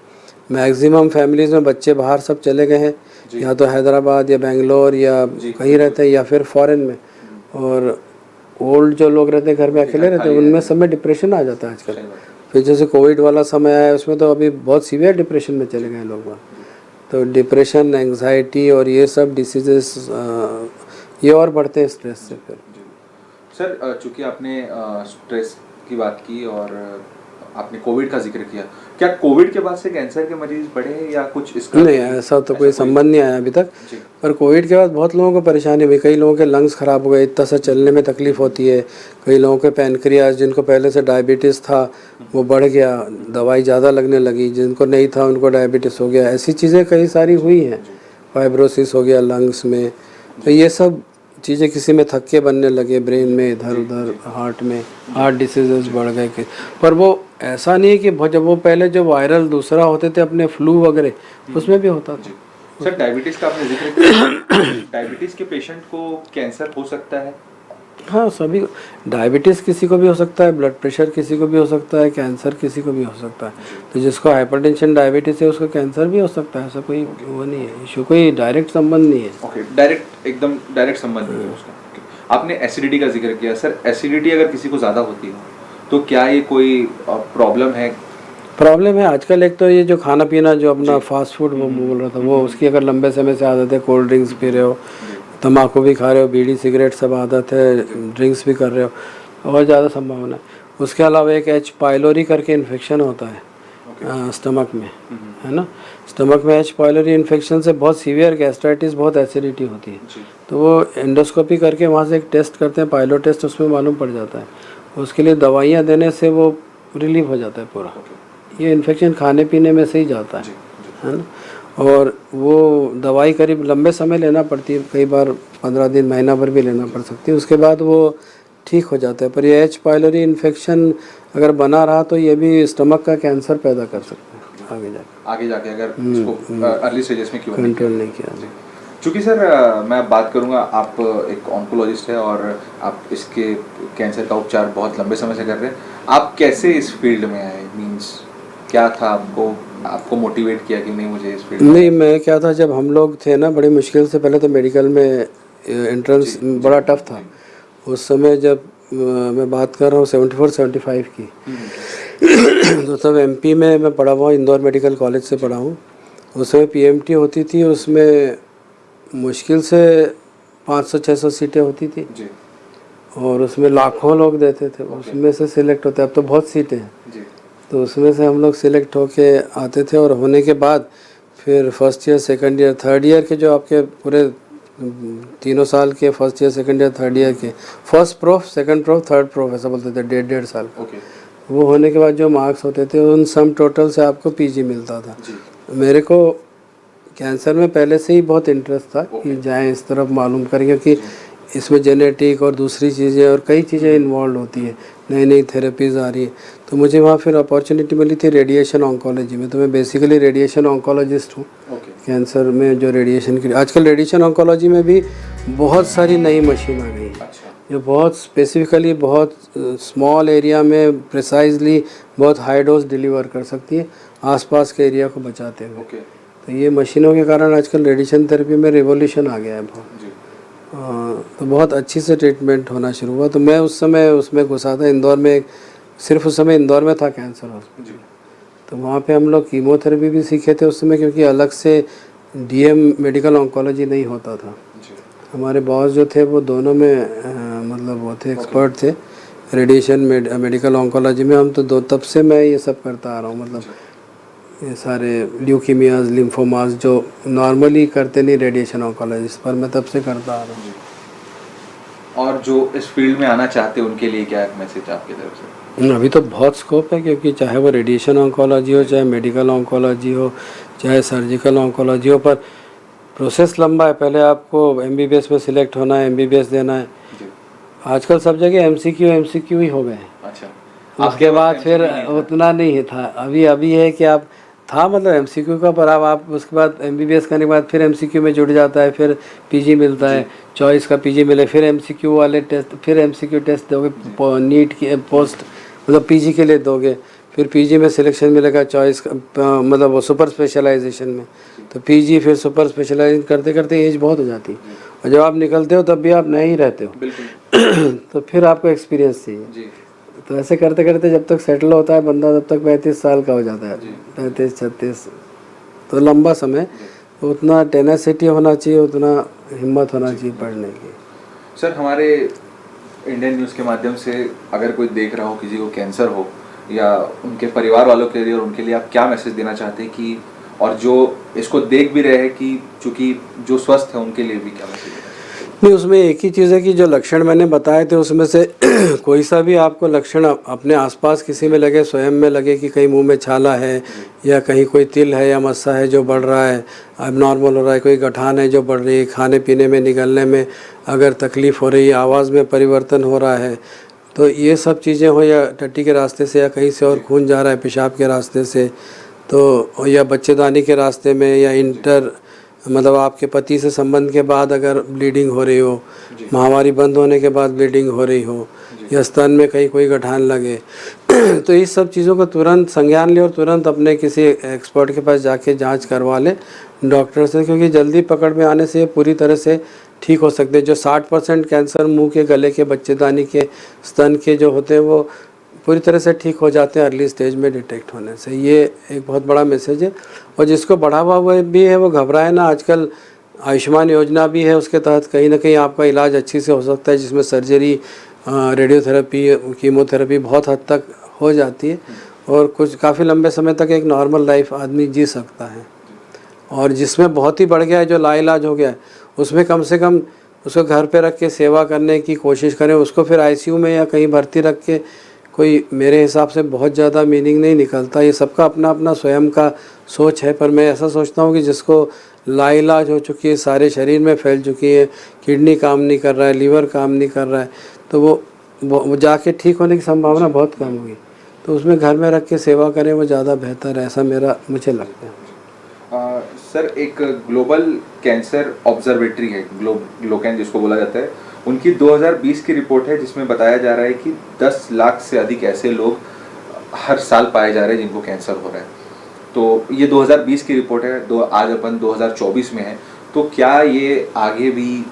मैक्सिमम फैमिलीज़ में बच्चे बाहर सब चले गए हैं, या तो हैदराबाद या बेंगलोर या कहीं रहते हैं, या फिर फॉरेन में। और ओल्ड जो लोग रहते हैं घर में अकेले रहते हैं, उनमें सब में डिप्रेशन आ जाता है आजकल। फिर जैसे कोविड वाला समय आया, उसमें तो अभी बहुत सीवियर डिप्रेशन में चले गए लोग। तो डिप्रेशन, एंग्जाइटी और ये सब डिसीजेस ये और बढ़ते हैं स्ट्रेस से। फिर सर, चूँकि आपने स्ट्रेस की बात की और आपने कोविड का जिक्र किया, क्या कोविड के बाद से कैंसर के मरीज बढ़े हैं या कुछ इसका? नहीं, ऐसा तो कोई संबंध नहीं आया अभी तक। पर कोविड के बाद बहुत लोगों को परेशानी हुई। कई लोगों के लंग्स ख़राब हो गए, इतना सा चलने में तकलीफ़ होती है। कई लोगों के पैनक्रियाज, जिनको पहले से डायबिटीज़ था वो बढ़ गया, दवाई ज़्यादा लगने लगी। जिनको नहीं था उनको डायबिटीज़ हो गया। ऐसी चीज़ें कई सारी हुई हैं। फाइब्रोसिस हो गया लंग्स में। तो ये सब चीज़ें, किसी में थक्के बनने लगे ब्रेन में, इधर उधर, हार्ट में, हार्ट डिसीजेस बढ़ गए। पर वो ऐसा नहीं है कि जब वो पहले जो वायरल दूसरा होते थे अपने फ्लू वगैरह, उसमें भी होता था। सर, डायबिटीज़ का आपने जिक्र किया, डायबिटीज़ के पेशेंट को कैंसर हो सकता है? हाँ, सभी। डायबिटीज़ किसी को भी हो सकता है, ब्लड प्रेशर किसी को भी हो सकता है, कैंसर किसी को भी हो सकता है। तो जिसको हाइपरटेंशन डायबिटीज़ है उसको कैंसर भी हो सकता है। ऐसा कोई वो नहीं है, इशू कोई डायरेक्ट संबंध नहीं है। ओके, एकदम डायरेक्ट संबंध नहीं है उसका। आपने एसिडिटी का जिक्र किया। सर, एसिडिटी अगर किसी को ज़्यादा होती है तो क्या ये कोई प्रॉब्लम है? प्रॉब्लम है आजकल। एक तो ये जो खाना पीना, जो अपना फास्ट फूड वो बोल रहा था, वो उसकी अगर लंबे समय से आदत है, कोल्ड ड्रिंक्स पी रहे हो, तम्बाकू भी खा रहे हो, बीड़ी सिगरेट सब आदत है, ड्रिंक्स भी कर रहे हो, और ज़्यादा संभावना है। उसके अलावा एक एच पाइलोरी करके इन्फेक्शन होता है स्टमक में, है ना। स्टमक में एच पाइलोरी इन्फेक्शन से बहुत सीवियर गैस्ट्राइटिस, बहुत एसिडिटी होती है। तो वो एंडोस्कोपी करके वहाँ से एक टेस्ट करते हैं, पाइलो टेस्ट, उसमें मालूम पड़ जाता है। उसके लिए दवाइयाँ देने से वो रिलीव हो जाता है पूरा। ये इन्फेक्शन खाने पीने में से ही जाता है ना। और वो दवाई करीब लंबे समय लेना पड़ती है, कई बार 15 दिन, महीना भर भी लेना पड़ सकती है। उसके बाद वो ठीक हो जाता है। पर ये एच पाइलोरी इन्फेक्शन अगर बना रहा तो ये भी स्टमक का कैंसर पैदा कर सकता है आगे जाके अगर इसको अर्ली स्टेजेस में कंट्रोल नहीं किया। चूँकि सर, मैं बात करूँगा, आप एक ऑन्कोलॉजिस्ट है और आप इसके कैंसर का उपचार बहुत लंबे समय से कर रहे हैं। आप कैसे इस फील्ड में आए? मीन्स क्या था आपको मोटिवेट किया कि नहीं मुझे इस फील्ड में? नहीं, मैं क्या था, जब हम लोग थे ना, बड़ी मुश्किल से, पहले तो मेडिकल में एंट्रेंस बड़ा टफ था उस समय। जब मैं बात कर रहा हूँ 74-75 की, तो तब एमपी में मैं पढ़ा हुआ, इंदौर मेडिकल कॉलेज से पढ़ा हूँ। उस समय पीएमटी होती थी, उसमें मुश्किल से 500-600 सीटें होती थी और उसमें लाखों लोग देते थे। उसमें से सिलेक्ट होते, अब तो बहुत सीटें हैं, तो उसमें से हम लोग सिलेक्ट होके आते थे। और होने के बाद फिर first year, second year, third year के जो आपके पूरे 3 साल के, first year, second year, third year के, first prof, second prof, third prof, ऐसा बोलते थे, 1.5 साल का। वो होने के बाद जो मार्क्स होते थे उन सम टोटल से आपको पीजी मिलता था। मेरे को कैंसर में पहले से ही बहुत इंटरेस्ट था कि जाएं इस तरफ, मालूम करें, क्योंकि इसमें जेनेटिक और दूसरी चीज़ें और कई चीज़ें इन्वॉल्व होती है, नई नई थेरेपीज़ आ रही है। तो मुझे वहाँ फिर अपॉर्चुनिटी मिली थी रेडिएशन ऑन्कोलॉजी में। तो मैं बेसिकली रेडिएशन ऑन्कोलॉजिस्ट हूँ। कैंसर में जो रेडिएशन की, आजकल रेडिएशन ऑन्कोलॉजी में भी बहुत सारी नई मशीन आ गई है जो बहुत स्पेसिफिकली, बहुत स्मॉल एरिया में प्रिसाइजली बहुत हाई डोज डिलीवर कर सकती है। आसपास के एरिया को बचाते हुए। ओके। तो ये मशीनों के कारण आजकल रेडिएशन थेरेपी में रिवॉल्यूशन आ गया है बहुत। जी। तो बहुत अच्छी से ट्रीटमेंट होना शुरू हुआ। तो मैं उस समय उसमें घुसा था इंदौर में, सिर्फ उस समय इंदौर में था कैंसर हॉस्पिटल। जी। तो वहाँ पे हम लोग कीमोथेरेपी भी सीखे थे उस समय, क्योंकि अलग से डीएम मेडिकल ऑन्कोलॉजी नहीं होता था। जी। हमारे बॉस जो थे वो दोनों में मतलब वो थे, एक्सपर्ट थे रेडिएशन मेडिकल ऑन्कोलॉजी में। हम तो तब से मैं ये सब करता आ रहा हूँ, मतलब ये सारे ल्यूकीमियाज, लिम्फोमास जो नॉर्मली करते नहीं रेडिएशन ऑन्कोलॉजिस्ट, पर मैं तब से करता आ रहा हूँ। और जो इस फील्ड में आना चाहते हैं उनके लिए क्या एक मैसेज आपकी तरफ से? अभी तो बहुत स्कोप है, क्योंकि चाहे वो रेडिएशन ऑन्कोलॉजी हो, चाहे मेडिकल ऑन्कोलॉजी हो, चाहे सर्जिकल ऑन्कोलॉजी हो, पर प्रोसेस लंबा है। पहले आपको एमबीबीएस में सिलेक्ट होना है, एमबीबीएस देना है। आजकल सब जगह एमसीक्यू ही हो गए हैं। अच्छा। उसके बाद फिर उतना नहीं था। अभी है कि आप था मतलब एमसीक्यू का, पर अब आप उसके बाद एमबीबीएस करने के बाद फिर एमसीक्यू में जुड़ जाता है, फिर पीजी मिलता है, चॉइस का पीजी मिले, फिर एमसीक्यू वाले टेस्ट, फिर एमसीक्यू टेस्ट दोगे, नीट की पोस्ट मतलब पीजी के लिए दोगे, फिर पीजी में सिलेक्शन मिलेगा चॉइस मतलब वो सुपर स्पेशलाइजेशन में। तो पीजी फिर सुपर स्पेशलाइजेशन करते करते एज बहुत हो जाती है, और जब आप निकलते हो तब भी आप नए ही रहते हो। तो फिर आपको एक्सपीरियंस चाहिए। तो ऐसे करते करते जब तक सेटल होता है बंदा, तब तक 35 साल का हो जाता है, 35-36। तो लंबा समय, तो उतना टेनासिटी होना चाहिए, उतना हिम्मत होना चाहिए पढ़ने की। सर, हमारे इंडियन न्यूज़ के माध्यम से अगर कोई देख रहा हो, किसी को कैंसर हो या उनके परिवार वालों के लिए, और उनके लिए आप क्या मैसेज देना चाहते हैं कि, और जो इसको देख भी रहे हैं कि चूँकि जो स्वस्थ है उनके लिए भी क्या मैसेज देना? नहीं, उसमें एक ही चीज़ है कि जो लक्षण मैंने बताए थे उसमें से कोई सा भी आपको लक्षण अपने आसपास किसी में लगे, स्वयं में लगे कि कहीं मुंह में छाला है, या कहीं कोई तिल है या मस्सा है जो बढ़ रहा है, अब नॉर्मल हो रहा है, कोई गठान है जो बढ़ रही है, खाने पीने में निगलने में अगर तकलीफ़ हो रही है, आवाज़ में परिवर्तन हो रहा है, तो ये सब चीज़ें हो, या टट्टी के रास्ते से या कहीं से और खून जा रहा है पेशाब के रास्ते से, तो या बच्चेदानी के रास्ते में, या इंटर मतलब आपके पति से संबंध के बाद अगर ब्लीडिंग हो रही हो, महामारी बंद होने के बाद ब्लीडिंग हो रही हो, या स्तन में कहीं कोई गठान लगे, तो इस सब चीज़ों का तुरंत संज्ञान ले और तुरंत अपने किसी एक्सपर्ट के पास जाके जांच करवा ले डॉक्टर से, क्योंकि जल्दी पकड़ में आने से पूरी तरह से ठीक हो सकते हैं। जो 60% कैंसर मुंह के, गले के, बच्चेदानी के, स्तन के जो होते हैं वो पूरी तरह से ठीक हो जाते हैं अर्ली स्टेज में डिटेक्ट होने से। ये एक बहुत बड़ा मैसेज है। और जिसको बढ़ावा हुआ भी है वो घबराए ना। आजकल आयुष्मान योजना भी है, उसके तहत कहीं ना कहीं आपका इलाज अच्छी से हो सकता है, जिसमें सर्जरी, रेडियोथेरेपी, कीमोथेरेपी बहुत हद तक हो जाती है, और कुछ काफ़ी लंबे समय तक एक नॉर्मल लाइफ आदमी जी सकता है। और जिसमें बहुत ही बढ़ गया है, जो लाइलाज हो गया है, उसमें कम से कम उसको घर पे रख के सेवा करने की कोशिश करें। उसको फिर आईसीयू में या कहीं भर्ती रख के कोई मेरे हिसाब से बहुत ज़्यादा मीनिंग नहीं निकलता। ये सबका अपना अपना स्वयं का सोच है, पर मैं ऐसा सोचता हूँ कि जिसको लाइलाज हो चुकी है, सारे शरीर में फैल चुकी है, किडनी काम नहीं कर रहा है, लीवर काम नहीं कर रहा है, तो वो जाके ठीक होने की संभावना बहुत कम होगी। तो उसमें घर में रख के सेवा करें, वो ज़्यादा बेहतर है, ऐसा मुझे लगता है। सर, एक ग्लोबल कैंसर ऑब्जर्वेटरी है, ग्लोकैन जिसको बोला जाता है, उनकी 2020 की रिपोर्ट है जिसमें बताया जा रहा है कि 10 लाख से अधिक ऐसे लोग हर साल पाए जा रहे हैं जिनको कैंसर हो रहा है। तो ये 2020 की रिपोर्ट है, आज अपन 2024 में है, तो क्या ये आगे भी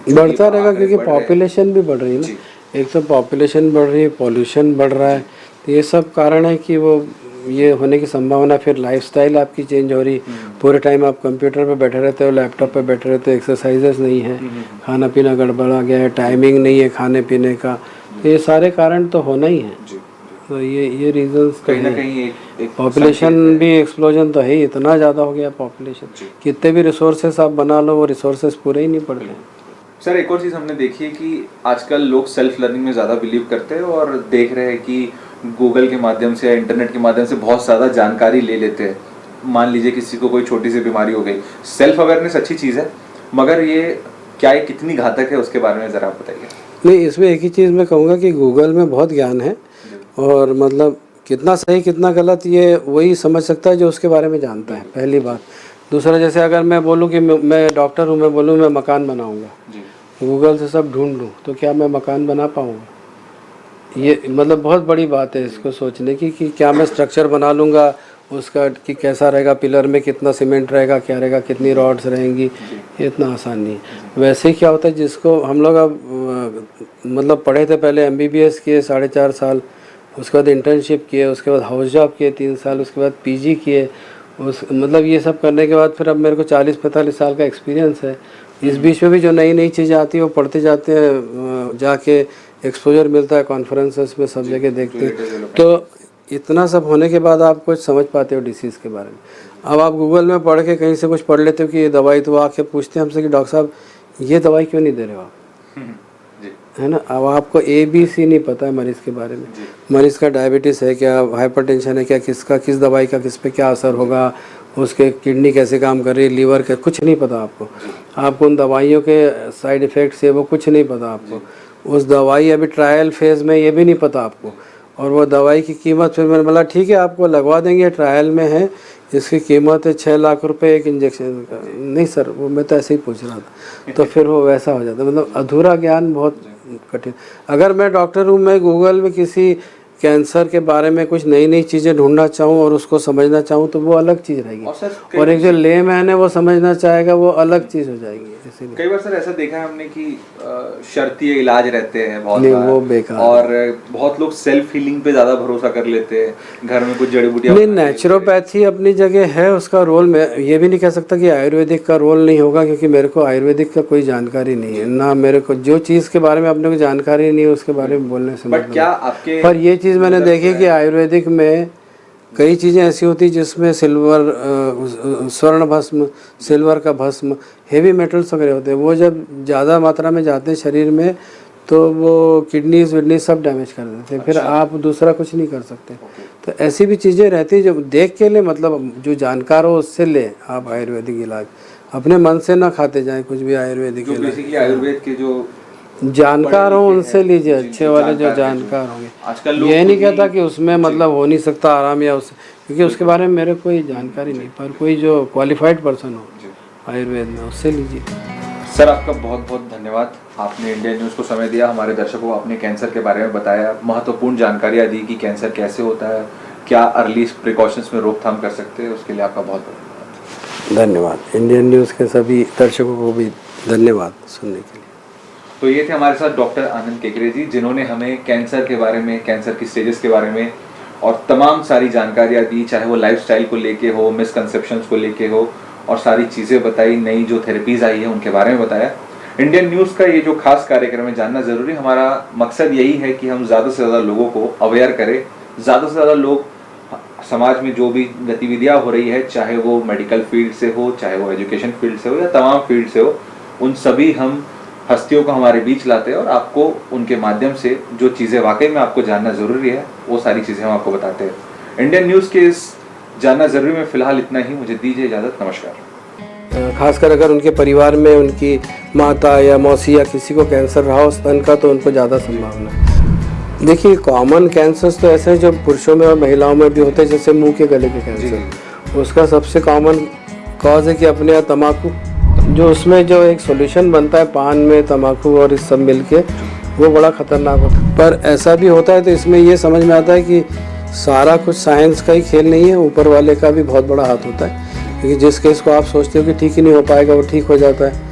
बढ़ता रहेगा? क्योंकि पॉपुलेशन भी बढ़ रही है ना, एक तो पॉपुलेशन बढ़ रही है, पॉल्यूशन बढ़ रहा है, तो ये सब कारण है कि वो ये होने की संभावना। फिर लाइफस्टाइल आपकी चेंज हो रही, पूरे टाइम आप कंप्यूटर पे बैठे रहते हो, लैपटॉप पे बैठे रहते हो, एक्सरसाइजेस नहीं है, खाना पीना गड़बड़ा गया है, टाइमिंग नहीं है खाने पीने का, तो ये सारे कारण तो होना ही है। तो ये रीजंस कहीं ना कहीं एक पॉपुलेशन भी एक्सप्लोजन तो है ही, इतना ज़्यादा हो गया पॉपुलेशन, कितने भी रिसोर्सेस आप बना लो वो रिसोर्सेस पूरे ही नहीं पड़ते। सर, एक और चीज़ हमने देखी है कि आजकल लोग सेल्फ लर्निंग में ज़्यादा बिलीव करते हैं और देख रहे हैं कि गूगल के माध्यम से या इंटरनेट के माध्यम से बहुत ज़्यादा जानकारी ले लेते हैं। मान लीजिए किसी को कोई छोटी सी बीमारी हो गई, सेल्फ अवेयरनेस अच्छी चीज़ है, मगर ये कितनी घातक है उसके बारे में ज़रा आप बताइए। नहीं, इसमें एक ही चीज़ मैं कहूँगा कि गूगल में बहुत ज्ञान है, और मतलब कितना सही कितना गलत ये वही समझ सकता है जो उसके बारे में जानता है, पहली बात। दूसरा, जैसे अगर मैं बोलूँ कि मैं डॉक्टर हूँ, मैं बोलूँ मैं मकान बनाऊँगा, गूगल से सब ढूंढ लूँ, तो क्या मैं मकान बना पाऊँगा? ये मतलब बहुत बड़ी बात है इसको सोचने की कि क्या मैं स्ट्रक्चर बना लूँगा उसका कि कैसा रहेगा, पिलर में कितना सीमेंट रहेगा, क्या रहेगा, कितनी रॉड्स रहेंगी, ये इतना आसान नहीं है। वैसे ही क्या होता है, जिसको हम लोग अब मतलब पढ़े थे, पहले MBBS किए 4.5 साल, उसके बाद इंटर्नशिप किए, उसके बाद हाउस जॉब किए 3 साल, उसके बाद PG किए, उस मतलब ये सब करने के बाद फिर अब मेरे को 40-45 साल का एक्सपीरियंस है। इस बीच में भी जो नई नई चीज़ें आती हैं वो पढ़ते जाते हैं, जाके एक्सपोजर मिलता है, कॉन्फ्रेंसेस में सब जगह देखते हैं। तो इतना सब होने के बाद आप कुछ समझ पाते हो डिसीज़ के बारे में। अब आप गूगल में पढ़ के कहीं से कुछ पढ़ लेते हो कि ये दवाई, तो आके पूछते हैं हमसे कि डॉक्टर साहब ये दवाई क्यों नहीं दे रहे हो आप, है ना। अब आपको ABC नहीं पता है मरीज़ के बारे में, मरीज़ का डायबिटीज़ है क्या, हाइपरटेंशन है क्या, किसका किस दवाई का किस पे क्या असर होगा, उसके किडनी कैसे काम कर रही है, लीवर का कुछ नहीं पता आपको उन दवाइयों के साइड इफ़ेक्ट्स है वो कुछ नहीं पता आपको, उस दवाई अभी ट्रायल फेज़ में ये भी नहीं पता आपको, और वो दवाई की कीमत फिर मैंने बोला ठीक है आपको लगवा देंगे, ट्रायल में है, इसकी कीमत है 6 लाख रुपए एक इंजेक्शन का। नहीं सर, वो मैं तो ऐसे ही पूछ रहा था। तो फिर वो वैसा हो जाता, मतलब अधूरा ज्ञान बहुत कठिन। अगर मैं डॉक्टर हूँ, मैं गूगल में किसी कैंसर के बारे में कुछ नई नई चीज़ें ढूंढना चाहूँ और उसको समझना चाहूँ तो वो अलग चीज़ रहेगी, और एक जो लेमैन है वो समझना चाहेगा वो अलग चीज़ हो जाएगी। इसीलिए कई बार सर ऐसा देखा है हमने कि शर्तीय इलाज रहते हैं बहुत नहीं, बार, वो बेकार, और बहुत लोग सेल्फ हीलिंग पे ज़्यादा भरोसा कर लेते हैं, घर में कुछ जड़ी बूटियाँ। नहीं, नेचुरोपैथी अपनी जगह है, उसका रोल मैं ये भी नहीं कह सकता कि आयुर्वेदिक का रोल नहीं होगा, क्योंकि मेरे को आयुर्वेदिक का कोई जानकारी नहीं है ना, मेरे को जो चीज़ के बारे में अपने को जानकारी नहीं है उसके बारे में बोलने से बट क्या आपके, पर ये चीज़ मैंने देखी कि आयुर्वेदिक में कई चीज़ें ऐसी होती जिसमें सिल्वर, स्वर्ण भस्म, सिल्वर का भस्म, हेवी मेटल्स वगैरह होते हैं, वो जब ज़्यादा मात्रा में जाते हैं शरीर में तो वो किडनीज विडनीज सब डैमेज कर देते हैं, फिर आप दूसरा कुछ नहीं कर सकते। तो ऐसी भी चीज़ें रहती हैं जो देख के ले, मतलब जो जानकार हो उससे ले आप आयुर्वेदिक इलाज, अपने मन से ना खाते जाएं कुछ भी आयुर्वेदिक इलाज। आयुर्वेद के जो जानकार हो उनसे लीजिए, अच्छे वाले जो जानकार होंगे। आजकल ये नहीं कहता कि उसमें मतलब हो नहीं सकता आराम या उससे, क्योंकि उसके बारे में मेरे कोई जानकारी नहीं, पर कोई जो क्वालिफाइड पर्सन हो आयुर्वेद में उससे लीजिए। सर आपका बहुत बहुत धन्यवाद, आपने इंडियन न्यूज़ को समय दिया, हमारे दर्शकों को आपने कैंसर के बारे में बताया, महत्वपूर्ण जानकारियाँ दी कि कैंसर कैसे होता है, क्या अर्ली प्रिकॉशंस में रोकथाम कर सकते हैं, उसके लिए आपका बहुत बहुत धन्यवाद। इंडियन न्यूज़ के सभी दर्शकों को भी धन्यवाद सुनने के लिए। तो ये थे हमारे साथ डॉक्टर आनंद केकरे जी, जिन्होंने हमें कैंसर के बारे में, कैंसर की स्टेजेस के बारे में और तमाम सारी जानकारियाँ दी, चाहे वो लाइफस्टाइल को लेके हो, मिसकंसेप्शंस को लेके हो, और सारी चीज़ें बताई, नई जो थेरेपीज़ आई है उनके बारे में बताया। इंडियन न्यूज़ का ये जो खास कार्यक्रम है जानना ज़रूरी, हमारा मकसद यही है कि हम ज़्यादा से ज़्यादा लोगों को अवेयर करें, ज़्यादा से ज़्यादा लोग समाज में जो भी गतिविधियाँ हो रही है, चाहे वो मेडिकल फील्ड से हो, चाहे वो एजुकेशन फील्ड से हो या तमाम फील्ड से हो, उन सभी हम हस्तियों को हमारे बीच लाते हैं और आपको उनके माध्यम से जो चीज़ें वाकई में आपको जानना ज़रूरी है वो सारी चीज़ें हम आपको बताते हैं। इंडियन न्यूज़ के इस जानना ज़रूरी में फ़िलहाल इतना ही, मुझे दीजिए इजाज़त, नमस्कार। खासकर अगर उनके परिवार में उनकी माता या मौसी या किसी को कैंसर रहा हो स्तन का, तो उनको ज़्यादा संभावना है। देखिए, कॉमन कैंसर्स तो ऐसे हैं जो पुरुषों में और महिलाओं में भी होते हैं, जैसे मुंह के गले के कैंसर, उसका सबसे कॉमन कॉज है कि अपने यहाँ तम्बाकू, जो उसमें जो एक सॉल्यूशन बनता है पान में तम्बाकू और इस सब मिलके, वो बड़ा ख़तरनाक होता है। पर ऐसा भी होता है तो इसमें ये समझ में आता है कि सारा कुछ साइंस का ही खेल नहीं है, ऊपर वाले का भी बहुत बड़ा हाथ होता है, क्योंकि जिस केस को आप सोचते हो कि ठीक ही नहीं हो पाएगा वो ठीक हो जाता है।